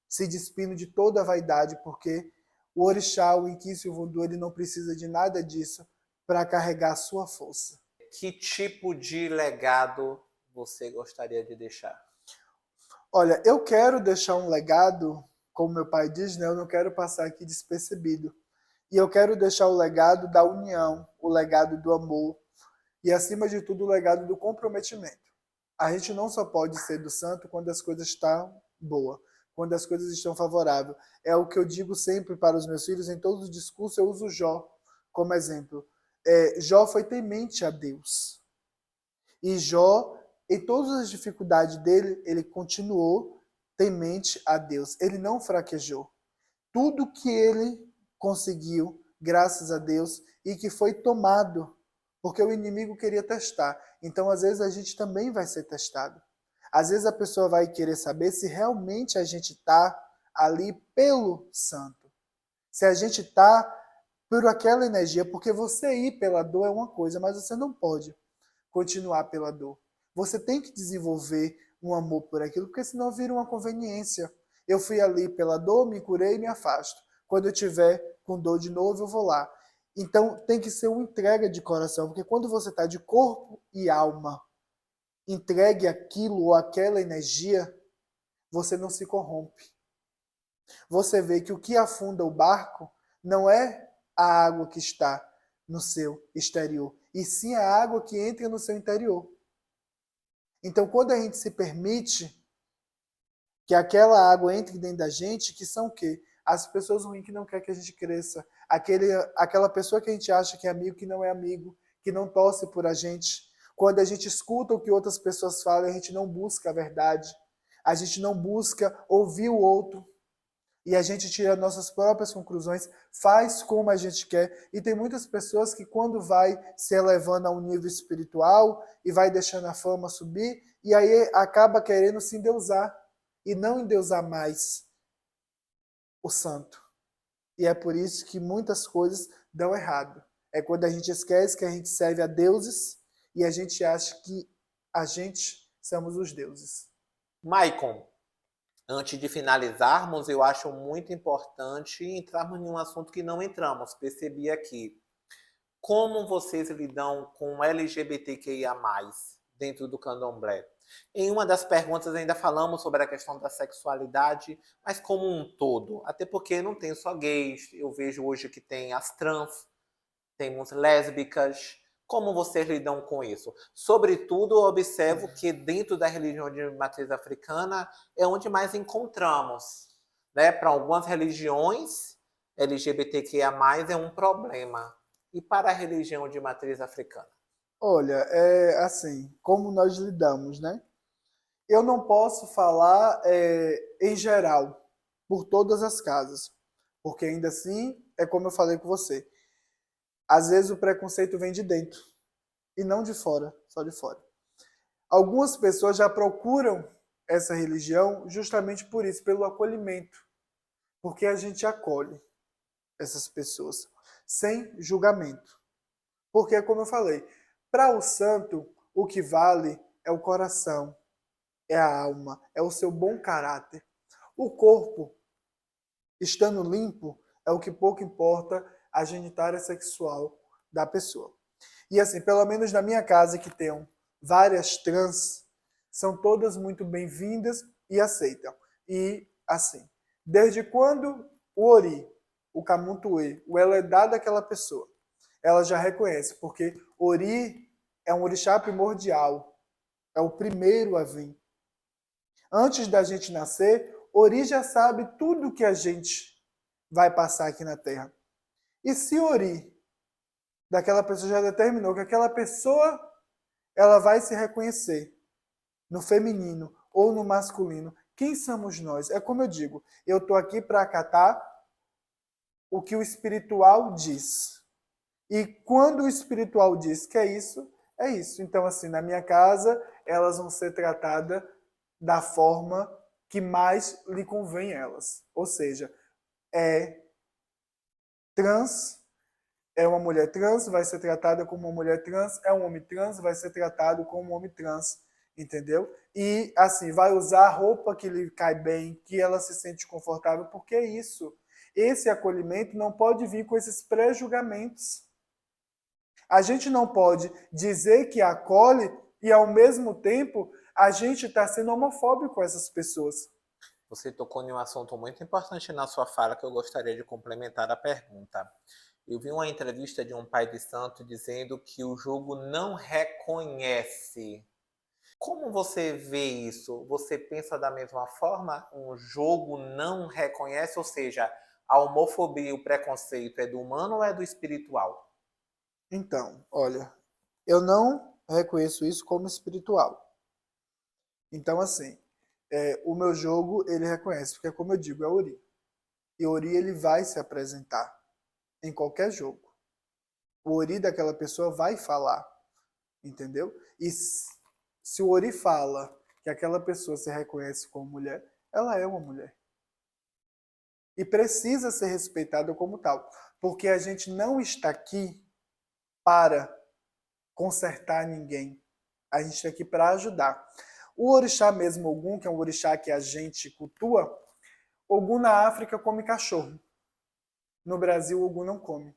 se despindo de toda a vaidade, porque o orixá, o Inquisi e o Voodoo, ele não precisa de nada disso para carregar a sua força. Que tipo de legado você gostaria de deixar? Olha, eu quero deixar um legado, como meu pai diz, né? Eu não quero passar aqui despercebido. E eu quero deixar o legado da união, o legado do amor e, acima de tudo, o legado do comprometimento. A gente não só pode ser do santo quando as coisas estão boas, quando as coisas estão favoráveis. É o que eu digo sempre para os meus filhos, em todos os discursos eu uso Jó como exemplo. Jó foi temente a Deus. E Jó, em todas as dificuldades dele, ele continuou temente a Deus. Ele não fraquejou. Tudo que ele conseguiu, graças a Deus, e que foi tomado, porque o inimigo queria testar. Então, às vezes, a gente também vai ser testado. Às vezes, a pessoa vai querer saber se realmente a gente está ali pelo santo. Se a gente está por aquela energia, porque você ir pela dor é uma coisa, mas você não pode continuar pela dor. Você tem que desenvolver um amor por aquilo, porque senão vira uma conveniência. Eu fui ali pela dor, me curei e me afasto. Quando eu tiver com dor de novo, eu vou lá. Então tem que ser uma entrega de coração, porque quando você está de corpo e alma, entregue aquilo ou aquela energia, você não se corrompe. Você vê que o que afunda o barco não é a água que está no seu exterior, e sim a água que entra no seu interior. Então, quando a gente se permite que aquela água entre dentro da gente, que são o quê? As pessoas ruins que não querem que a gente cresça, aquela pessoa que a gente acha que é amigo, que não é amigo, que não torce por a gente. Quando a gente escuta o que outras pessoas falam, a gente não busca a verdade, a gente não busca ouvir o outro, e a gente tira nossas próprias conclusões, faz como a gente quer. E tem muitas pessoas que quando vai se elevando a um nível espiritual e vai deixando a fama subir, e aí acaba querendo se endeusar e não endeusar mais o santo. E é por isso que muitas coisas dão errado. É quando a gente esquece que a gente serve a deuses e a gente acha que a gente somos os deuses. Maicon, antes de finalizarmos, eu acho muito importante entrarmos em um assunto que não entramos. Percebi aqui. Como vocês lidam com LGBTQIA+, dentro do candomblé? Em uma das perguntas ainda falamos sobre a questão da sexualidade, mas como um todo. Até porque não tem só gays, eu vejo hoje que tem as trans, temos lésbicas. Como vocês lidam com isso? Sobretudo, eu observo que dentro da religião de matriz africana é onde mais encontramos. Né? Para algumas religiões, LGBTQIA+, é um problema. E para a religião de matriz africana? Olha, é assim, como nós lidamos, né? Eu não posso falar em geral, por todas as casas, porque ainda assim, é como eu falei com você, às vezes o preconceito vem de dentro e não de fora, só de fora. Algumas pessoas já procuram essa religião justamente por isso, pelo acolhimento, porque a gente acolhe essas pessoas sem julgamento. Porque, como eu falei, para o santo, o que vale é o coração, é a alma, é o seu bom caráter. O corpo, estando limpo, é o que pouco importa a genitália sexual da pessoa. E assim, pelo menos na minha casa, que tem várias trans, são todas muito bem-vindas e aceitam. E assim, desde quando o Ori, o Kamuntuê, o Eledá daquela pessoa, ela já reconhece, porque Ori é um orixá primordial, é o primeiro a vir. Antes da gente nascer, Ori já sabe tudo que a gente vai passar aqui na Terra. E se Ori, daquela pessoa, já determinou que aquela pessoa ela vai se reconhecer no feminino ou no masculino, quem somos nós? É como eu digo, eu estou aqui para acatar o que o espiritual diz. E quando o espiritual diz que é isso, é isso. Então, assim, na minha casa, elas vão ser tratadas da forma que mais lhe convém a elas. Ou seja, é trans, é uma mulher trans, vai ser tratada como uma mulher trans, é um homem trans, vai ser tratado como um homem trans, entendeu? E, assim, vai usar a roupa que lhe cai bem, que ela se sente confortável, porque é isso. Esse acolhimento não pode vir com esses pré-julgamentos. A gente não pode dizer que acolhe e, ao mesmo tempo, a gente está sendo homofóbico com essas pessoas. Você tocou em um assunto muito importante na sua fala que eu gostaria de complementar a pergunta. Eu vi uma entrevista de um pai de santo dizendo que o jogo não reconhece. Como você vê isso? Você pensa da mesma forma? Um jogo não reconhece, ou seja, a homofobia e o preconceito é do humano ou é do espiritual? Então, olha, eu não reconheço isso como espiritual. Então, assim, o meu jogo, ele reconhece, porque como eu digo, é Ori. E Ori, ele vai se apresentar em qualquer jogo. O Ori daquela pessoa vai falar, entendeu? E se o Ori fala que aquela pessoa se reconhece como mulher, ela é uma mulher. E precisa ser respeitada como tal. Porque a gente não está aqui para consertar ninguém. A gente está aqui para ajudar. O orixá mesmo, Ogum, que é um orixá que a gente cultua, Ogum na África come cachorro. No Brasil, Ogum não come.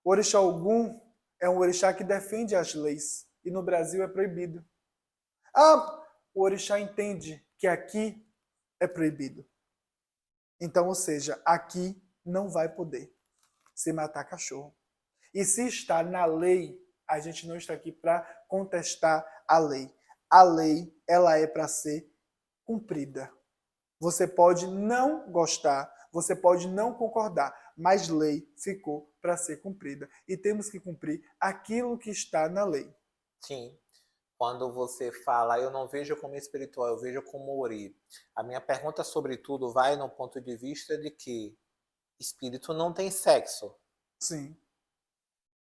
O orixá Ogum é um orixá que defende as leis. E no Brasil é proibido. Ah, o orixá entende que aqui é proibido. Então, ou seja, aqui não vai poder se matar cachorro. E se está na lei, a gente não está aqui para contestar a lei. A lei, ela é para ser cumprida. Você pode não gostar, você pode não concordar, mas lei ficou para ser cumprida. E temos que cumprir aquilo que está na lei. Sim. Quando você fala, eu não vejo como espiritual, eu vejo como ori. A minha pergunta, sobretudo, vai no ponto de vista de que espírito não tem sexo. Sim.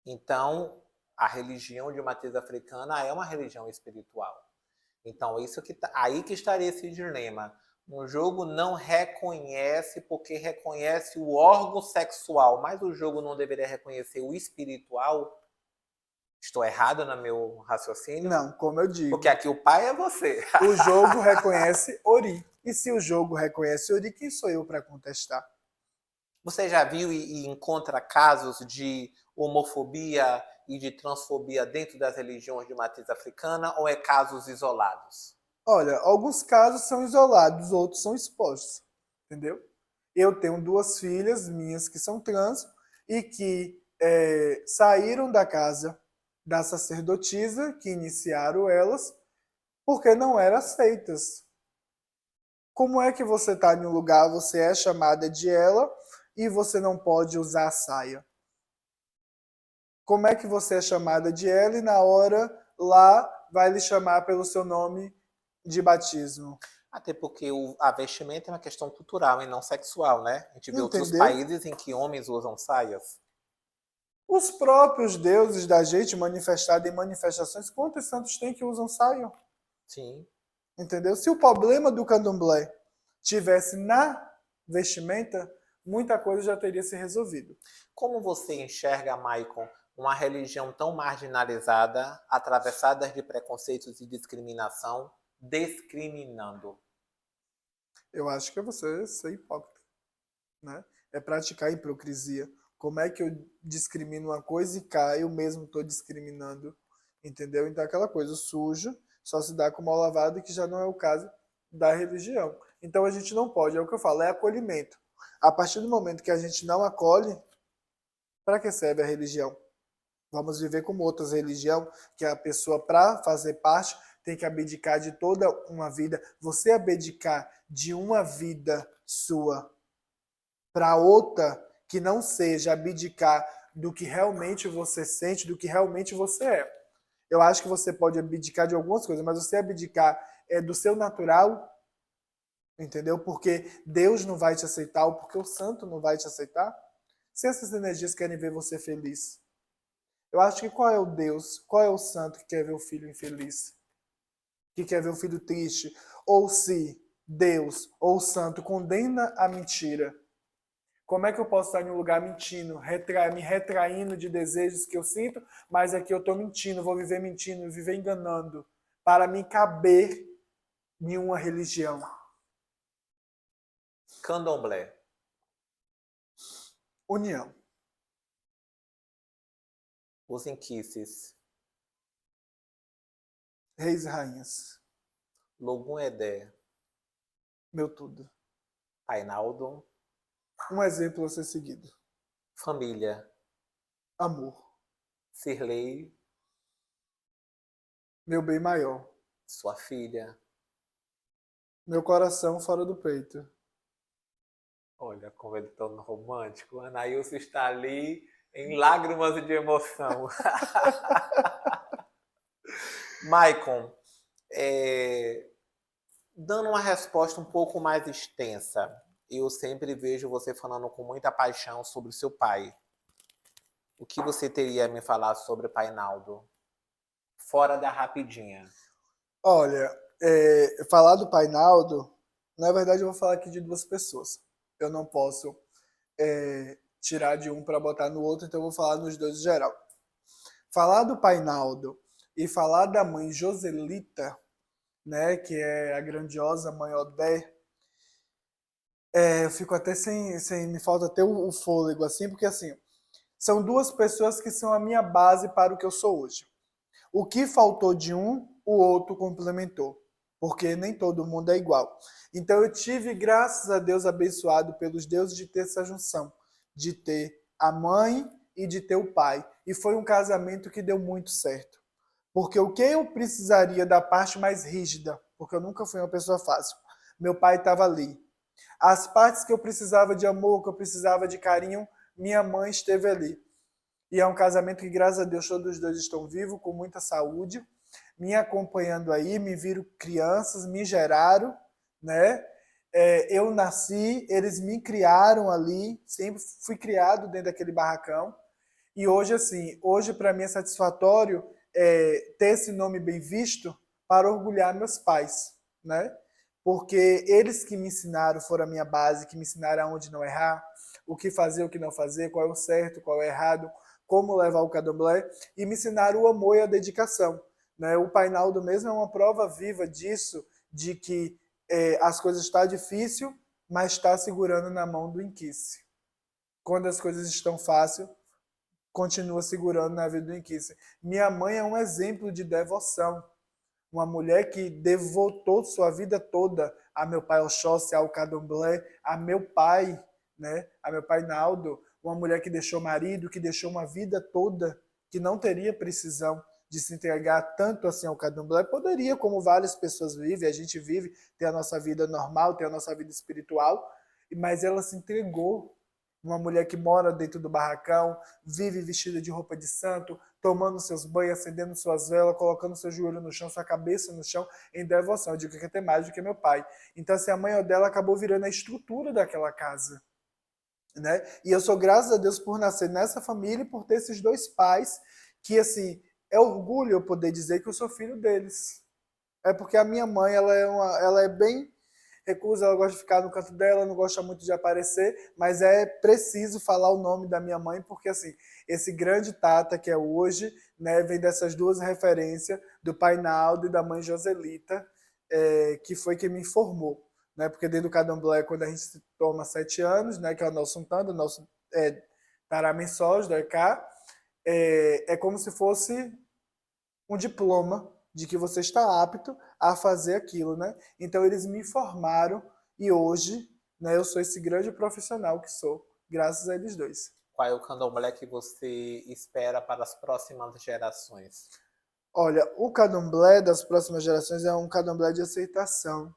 Então, a religião de matriz africana é uma religião espiritual. Então, isso que aí que estaria esse dilema. Um jogo não reconhece porque reconhece o órgão sexual, mas o jogo não deveria reconhecer o espiritual? Estou errado no meu raciocínio? Não, como eu digo. Porque aqui o pai é você. O jogo reconhece Ori. E se o jogo reconhece Ori, quem sou eu para contestar? Você já viu e encontra casos de homofobia e de transfobia dentro das religiões de matriz africana ou é casos isolados? Olha, alguns casos são isolados, outros são expostos, entendeu? Eu tenho duas filhas minhas que são trans e que saíram da casa da sacerdotisa, que iniciaram elas, porque não eram aceitas. Como é que você está em um lugar, você é chamada de ela e você não pode usar a saia? Como é que você é chamada de ela e na hora lá vai lhe chamar pelo seu nome de batismo? Até porque a vestimenta é uma questão cultural e não sexual, né? A gente vê outros Entendeu? países em que homens usam saias. Os próprios deuses da gente manifestados em manifestações, quantos santos tem que usam saia? Sim. Entendeu? Se o problema do candomblé tivesse na vestimenta, muita coisa já teria se resolvido. Como você enxerga, Maicon, uma religião tão marginalizada, atravessada de preconceitos e discriminação, discriminando? Eu acho que é você ser hipócrita, né? É praticar hipocrisia. Como é que eu discrimino uma coisa e cá eu mesmo estou discriminando? Entendeu? Então aquela coisa, o sujo só se dá com mal lavado, que já não é o caso da religião. Então a gente não pode, é o que eu falo, é acolhimento. A partir do momento que a gente não acolhe, para que serve a religião? Vamos viver como outras religiões, que a pessoa, para fazer parte, tem que abdicar de toda uma vida. Você abdicar de uma vida sua para outra, que não seja abdicar do que realmente você sente, do que realmente você é. Eu acho que você pode abdicar de algumas coisas, mas você abdicar do seu natural, entendeu? Porque Deus não vai te aceitar, ou porque o santo não vai te aceitar, se essas energias querem ver você feliz. Eu acho que qual é o Deus, qual é o santo que quer ver o filho infeliz? Que quer ver o filho triste? Ou se Deus ou o santo condena a mentira, como é que eu posso estar em um lugar mentindo, me retraindo de desejos que eu sinto, mas aqui eu estou mentindo, vou viver mentindo, viver enganando, para me caber em uma religião? Candomblé. União. Os inquices. Reis e rainhas. Logum Edé. Meu tudo. Painaldo. Um exemplo a ser seguido. Família. Amor. Cirlei. Meu bem maior. Sua filha. Meu coração fora do peito. Olha como ele tá romântico. Anailson está ali em lágrimas de emoção. Maicon, dando uma resposta um pouco mais extensa, eu sempre vejo você falando com muita paixão sobre o seu pai. O que você teria a me falar sobre Painaldo? Fora da rapidinha. Olha, falar do Painaldo, na verdade eu vou falar aqui de duas pessoas. Eu não posso tirar de um para botar no outro, então eu vou falar nos dois em geral. Falar do Painaldo e falar da mãe Joselita, né, que é a grandiosa mãe Odé, eu fico até me falta até o fôlego, assim, porque assim, são duas pessoas que são a minha base para o que eu sou hoje. O que faltou de um, o outro complementou, porque nem todo mundo é igual. Então eu tive, graças a Deus, abençoado pelos deuses de ter essa junção, de ter a mãe e de ter o pai. E foi um casamento que deu muito certo. Porque o que eu precisaria da parte mais rígida, porque eu nunca fui uma pessoa fácil, meu pai estava ali. As partes que eu precisava de amor, que eu precisava de carinho, minha mãe esteve ali. E é um casamento que, graças a Deus, todos os dois estão vivos, com muita saúde, me acompanhando aí, me viram crianças, me geraram, né? Eu nasci, eles me criaram ali, sempre fui criado dentro daquele barracão. E hoje, assim, hoje para mim é satisfatório ter esse nome bem visto para orgulhar meus pais, né? Porque eles que me ensinaram, foram a minha base, que me ensinaram aonde não errar, o que fazer, o que não fazer, qual é o certo, qual é o errado, como levar o candomblé, e me ensinaram o amor e a dedicação. Né? O Painaldo mesmo é uma prova viva disso, de que as coisas estão difícil, mas está segurando na mão do inquice. Quando as coisas estão fáceis, continua segurando na vida do inquice. Minha mãe é um exemplo de devoção. Uma mulher que devotou sua vida toda a meu pai Oxóssi, ao candomblé, a meu pai, né? A meu pai Naldo, uma mulher que deixou marido, que deixou uma vida toda, que não teria precisão de se entregar tanto assim ao candomblé. Poderia, como várias pessoas vivem, a gente vive, tem a nossa vida normal, tem a nossa vida espiritual, mas ela se entregou. Uma mulher que mora dentro do barracão, vive vestida de roupa de santo, tomando seus banhos, acendendo suas velas, colocando seu joelho no chão, sua cabeça no chão, em devoção. Eu digo que tem mais do que meu pai. Então, assim, a mãe dela acabou virando a estrutura daquela casa. Né? E eu sou, graças a Deus, por nascer nessa família e por ter esses dois pais que, assim, é orgulho eu poder dizer que eu sou filho deles. É porque a minha mãe, ela é bem recusa, ela gosta de ficar no canto dela, não gosta muito de aparecer, mas é preciso falar o nome da minha mãe, porque assim, esse grande Tata que é hoje, né, vem dessas duas referências, do pai Naldo e da mãe Joselita, que foi quem me informou. Né, porque dentro do candomblé, quando a gente toma 7 anos, né, que é o nosso Untanda, o nosso Taramensós, da EK, é como se fosse um diploma de que você está apto a fazer aquilo, né? Então eles me formaram e hoje, né, eu sou esse grande profissional que sou, graças a eles dois. Qual é o candomblé que você espera para as próximas gerações? Olha, o candomblé das próximas gerações é um candomblé de aceitação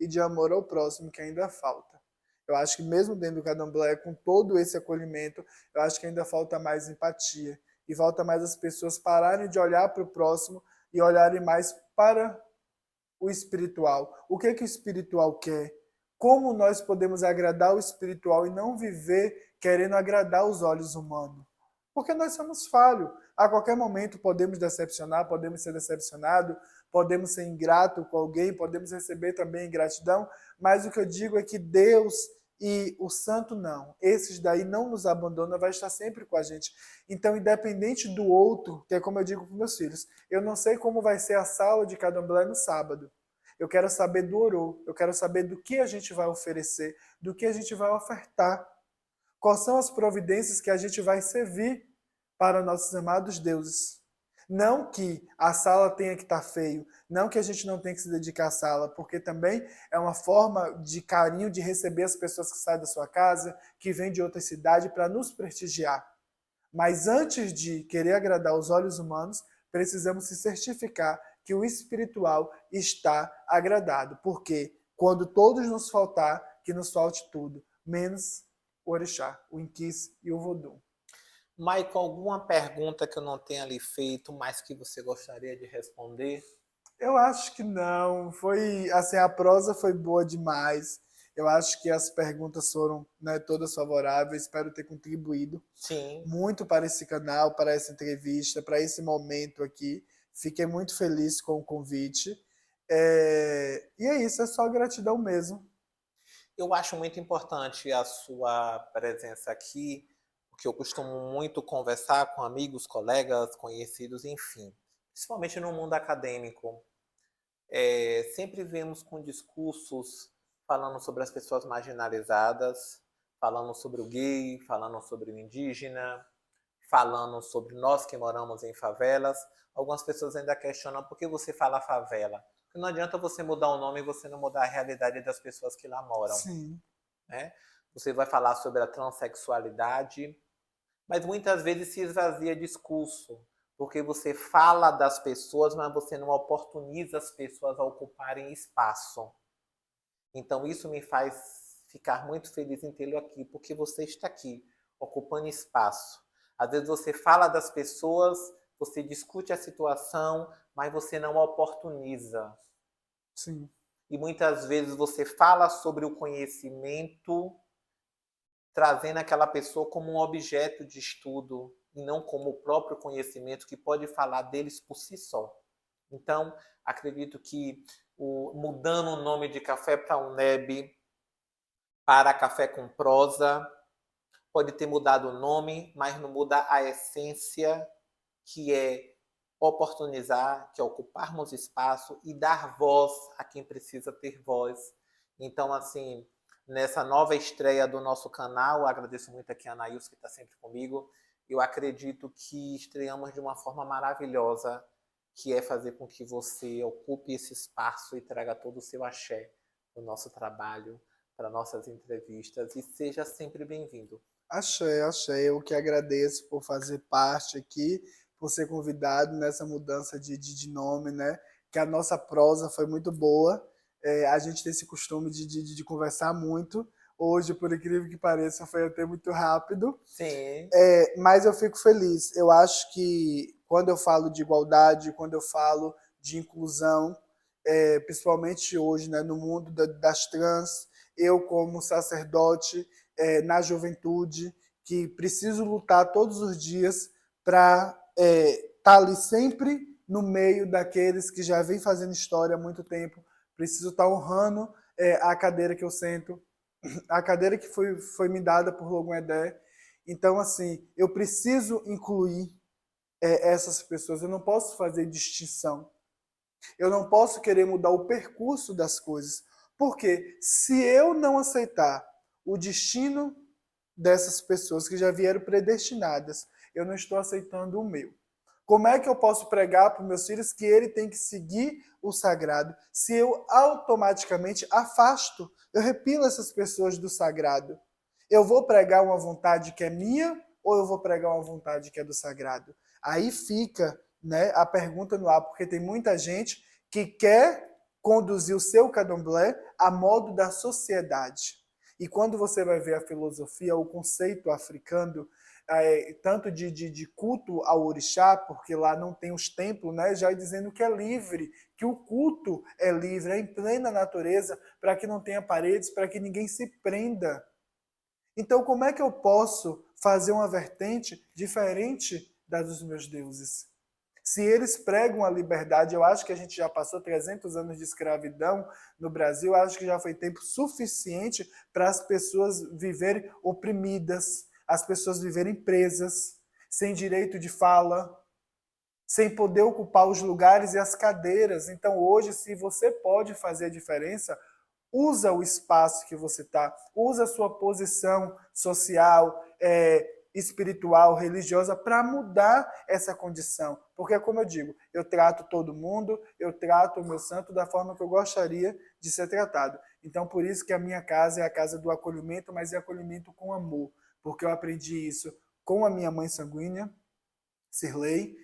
e de amor ao próximo que ainda falta. Eu acho que mesmo dentro do candomblé, com todo esse acolhimento, eu acho que ainda falta mais empatia. E falta mais as pessoas pararem de olhar para o próximo e olharem mais para o espiritual. O que que o espiritual quer? Como nós podemos agradar o espiritual e não viver querendo agradar os olhos humanos? Porque nós somos falhos. A qualquer momento podemos decepcionar, podemos ser decepcionados, podemos ser ingrato com alguém, podemos receber também ingratidão, mas o que eu digo é que Deus e o santo não. Esses daí não nos abandonam, vai estar sempre com a gente. Então, independente do outro, que é como eu digo para meus filhos, eu não sei como vai ser a sala de candomblé no sábado. Eu quero saber do orô, eu quero saber do que a gente vai oferecer, do que a gente vai ofertar. Quais são as providências que a gente vai servir para nossos amados deuses? Não que a sala tenha que estar feio, não que a gente não tenha que se dedicar à sala, porque também é uma forma de carinho de receber as pessoas que saem da sua casa, que vêm de outra cidade para nos prestigiar. Mas antes de querer agradar os olhos humanos, precisamos se certificar que o espiritual está agradado, porque quando todos nos faltar, que nos falte tudo, menos o orixá, o inquis e o vodum. Michael, alguma pergunta que eu não tenha lhe feito, mas que você gostaria de responder? Eu acho que não. Foi assim, a prosa foi boa demais. Eu acho que as perguntas foram, né, todas favoráveis. Espero ter contribuído Sim. muito para esse canal, para essa entrevista, para esse momento aqui. Fiquei muito feliz com o convite. E é isso, é só gratidão mesmo. Eu acho muito importante a sua presença aqui, porque eu costumo muito conversar com amigos, colegas, conhecidos, enfim, principalmente no mundo acadêmico. Sempre vemos com discursos falando sobre as pessoas marginalizadas, falando sobre o gay, falando sobre o indígena, falando sobre nós que moramos em favelas. Algumas pessoas ainda questionam por que você fala favela. Porque não adianta você mudar o nome e você não mudar a realidade das pessoas que lá moram. Sim. Né? Você vai falar sobre a transexualidade, mas muitas vezes se esvazia discurso, porque você fala das pessoas, mas você não oportuniza as pessoas a ocuparem espaço. Então isso me faz ficar muito feliz em tê-lo aqui, porque você está aqui, ocupando espaço. Às vezes você fala das pessoas, você discute a situação, mas você não oportuniza. Sim. E muitas vezes você fala sobre o conhecimento, trazendo aquela pessoa como um objeto de estudo e não como o próprio conhecimento que pode falar deles por si só. Então, acredito que mudando o nome de Café para UNEB para Café com Prosa, pode ter mudado o nome, mas não muda a essência, que é oportunizar, que é ocuparmos espaço e dar voz a quem precisa ter voz. Então, assim, nessa nova estreia do nosso canal, agradeço muito aqui a Anaíls, que está sempre comigo. Eu acredito que estreamos de uma forma maravilhosa, que é fazer com que você ocupe esse espaço e traga todo o seu axé no nosso trabalho, para nossas entrevistas, e seja sempre bem-vindo. Axé, axé. Eu que agradeço por fazer parte aqui, por ser convidado nessa mudança de nome, né? Que a nossa prosa foi muito boa. A gente tem esse costume de conversar muito. Hoje, por incrível que pareça, foi até muito rápido. Sim. Mas eu fico feliz. Eu acho que quando eu falo de igualdade, quando eu falo de inclusão, principalmente hoje, né, no mundo das trans, eu como sacerdote, na juventude, que preciso lutar todos os dias para estar ali sempre no meio daqueles que já vêm fazendo história há muito tempo. Preciso estar honrando a cadeira que eu sento, a cadeira que foi me dada por Logum Edé. Então, assim, eu preciso incluir essas pessoas. Eu não posso fazer distinção. Eu não posso querer mudar o percurso das coisas. Porque se eu não aceitar o destino dessas pessoas que já vieram predestinadas, eu não estou aceitando o meu. Como é que eu posso pregar para os meus filhos que ele tem que seguir o sagrado se eu automaticamente afasto, eu repilo essas pessoas do sagrado? Eu vou pregar uma vontade que é minha ou eu vou pregar uma vontade que é do sagrado? Aí fica, né, a pergunta no ar, porque tem muita gente que quer conduzir o seu candomblé a modo da sociedade. E quando você vai ver a filosofia, o conceito africano, tanto de culto ao orixá, porque lá não tem os templos, né, já dizendo que é livre, que o culto é livre, é em plena natureza, para que não tenha paredes, para que ninguém se prenda. Então, como é que eu posso fazer uma vertente diferente da dos meus deuses? Se eles pregam a liberdade, eu acho que a gente já passou 300 anos de escravidão no Brasil, acho que já foi tempo suficiente para as pessoas viverem oprimidas, as pessoas viverem presas, sem direito de fala, sem poder ocupar os lugares e as cadeiras. Então, hoje, se você pode fazer a diferença, usa o espaço que você está, usa a sua posição social, espiritual, religiosa, para mudar essa condição. Porque, como eu digo, eu trato todo mundo, eu trato o meu santo da forma que eu gostaria de ser tratado. Então, por isso que a minha casa é a casa do acolhimento, mas é acolhimento com amor. Porque eu aprendi isso com a minha mãe sanguínea, Cirlei,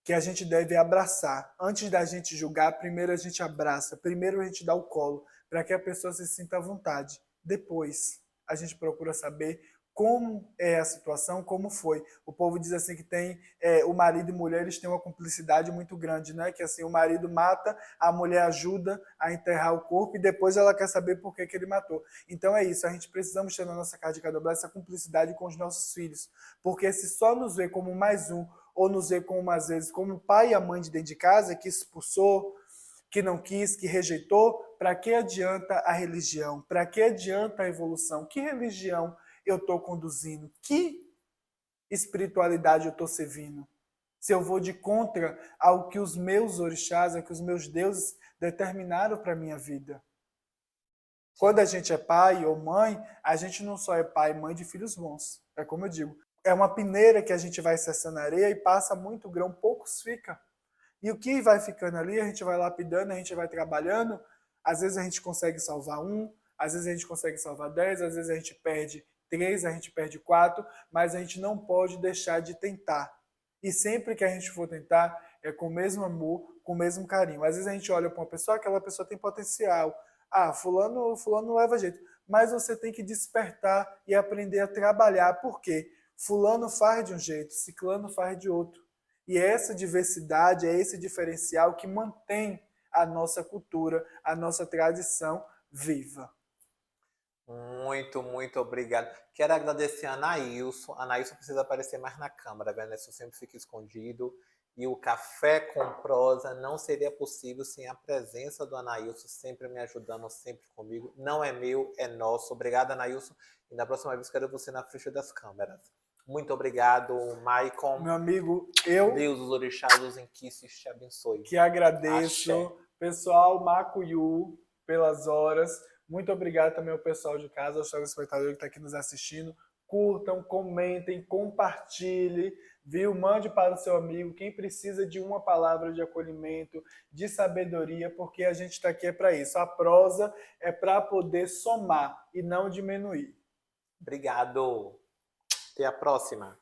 que a gente deve abraçar. Antes da gente julgar, primeiro a gente abraça, primeiro a gente dá o colo, para que a pessoa se sinta à vontade. Depois, a gente procura saber como é a situação, como foi. O povo diz assim que tem o marido e mulher, eles têm uma cumplicidade muito grande, né? Que assim, o marido mata, a mulher ajuda a enterrar o corpo e depois ela quer saber por que ele matou. Então é isso, a gente precisamos ter na nossa casa de Candomblé essa cumplicidade com os nossos filhos, porque se só nos vê como mais um, ou nos vê como, às vezes, como o pai e a mãe de dentro de casa, que expulsou, que não quis, que rejeitou, para que adianta a religião? Para que adianta a evolução? Que religião eu estou conduzindo? Que espiritualidade eu estou servindo? Se eu vou de contra ao que os meus orixás, ao que os meus deuses determinaram para a minha vida. Quando a gente é pai ou mãe, a gente não só é pai e mãe de filhos bons. É como eu digo, é uma peneira que a gente vai cessando na areia e passa muito grão, poucos fica. E o que vai ficando ali, a gente vai lapidando, a gente vai trabalhando. Às vezes a gente consegue salvar um, às vezes a gente consegue salvar 10, às vezes a gente perde 3, a gente perde 4, mas a gente não pode deixar de tentar. E sempre que a gente for tentar, é com o mesmo amor, com o mesmo carinho. Às vezes a gente olha para uma pessoa, aquela pessoa tem potencial. Ah, fulano leva jeito. Mas você tem que despertar e aprender a trabalhar. Por quê? Fulano faz de um jeito, ciclano faz de outro. E é essa diversidade, é esse diferencial que mantém a nossa cultura, a nossa tradição viva. Muito, muito obrigado. Quero agradecer a Anailson. A Anailson precisa aparecer mais na câmera, Vanessa sempre fica escondido. E o Café com Prosa não seria possível sem a presença do Anailson, sempre me ajudando, sempre comigo. Não é meu, é nosso. Obrigado, Anailson. E na próxima vez quero você na frente das câmeras. Muito obrigado, Maicon. Meu amigo, eu Deus, os orixás, os inquices te abençoe. que agradeço. Axé. Pessoal, Macuyu, pelas horas. Muito obrigado também ao pessoal de casa, aos telespectadores que estão aqui nos assistindo. Curtam, comentem, compartilhem, viu? Mande para o seu amigo quem precisa de uma palavra de acolhimento, de sabedoria, porque a gente está aqui é para isso. A prosa é para poder somar e não diminuir. Obrigado. Até a próxima.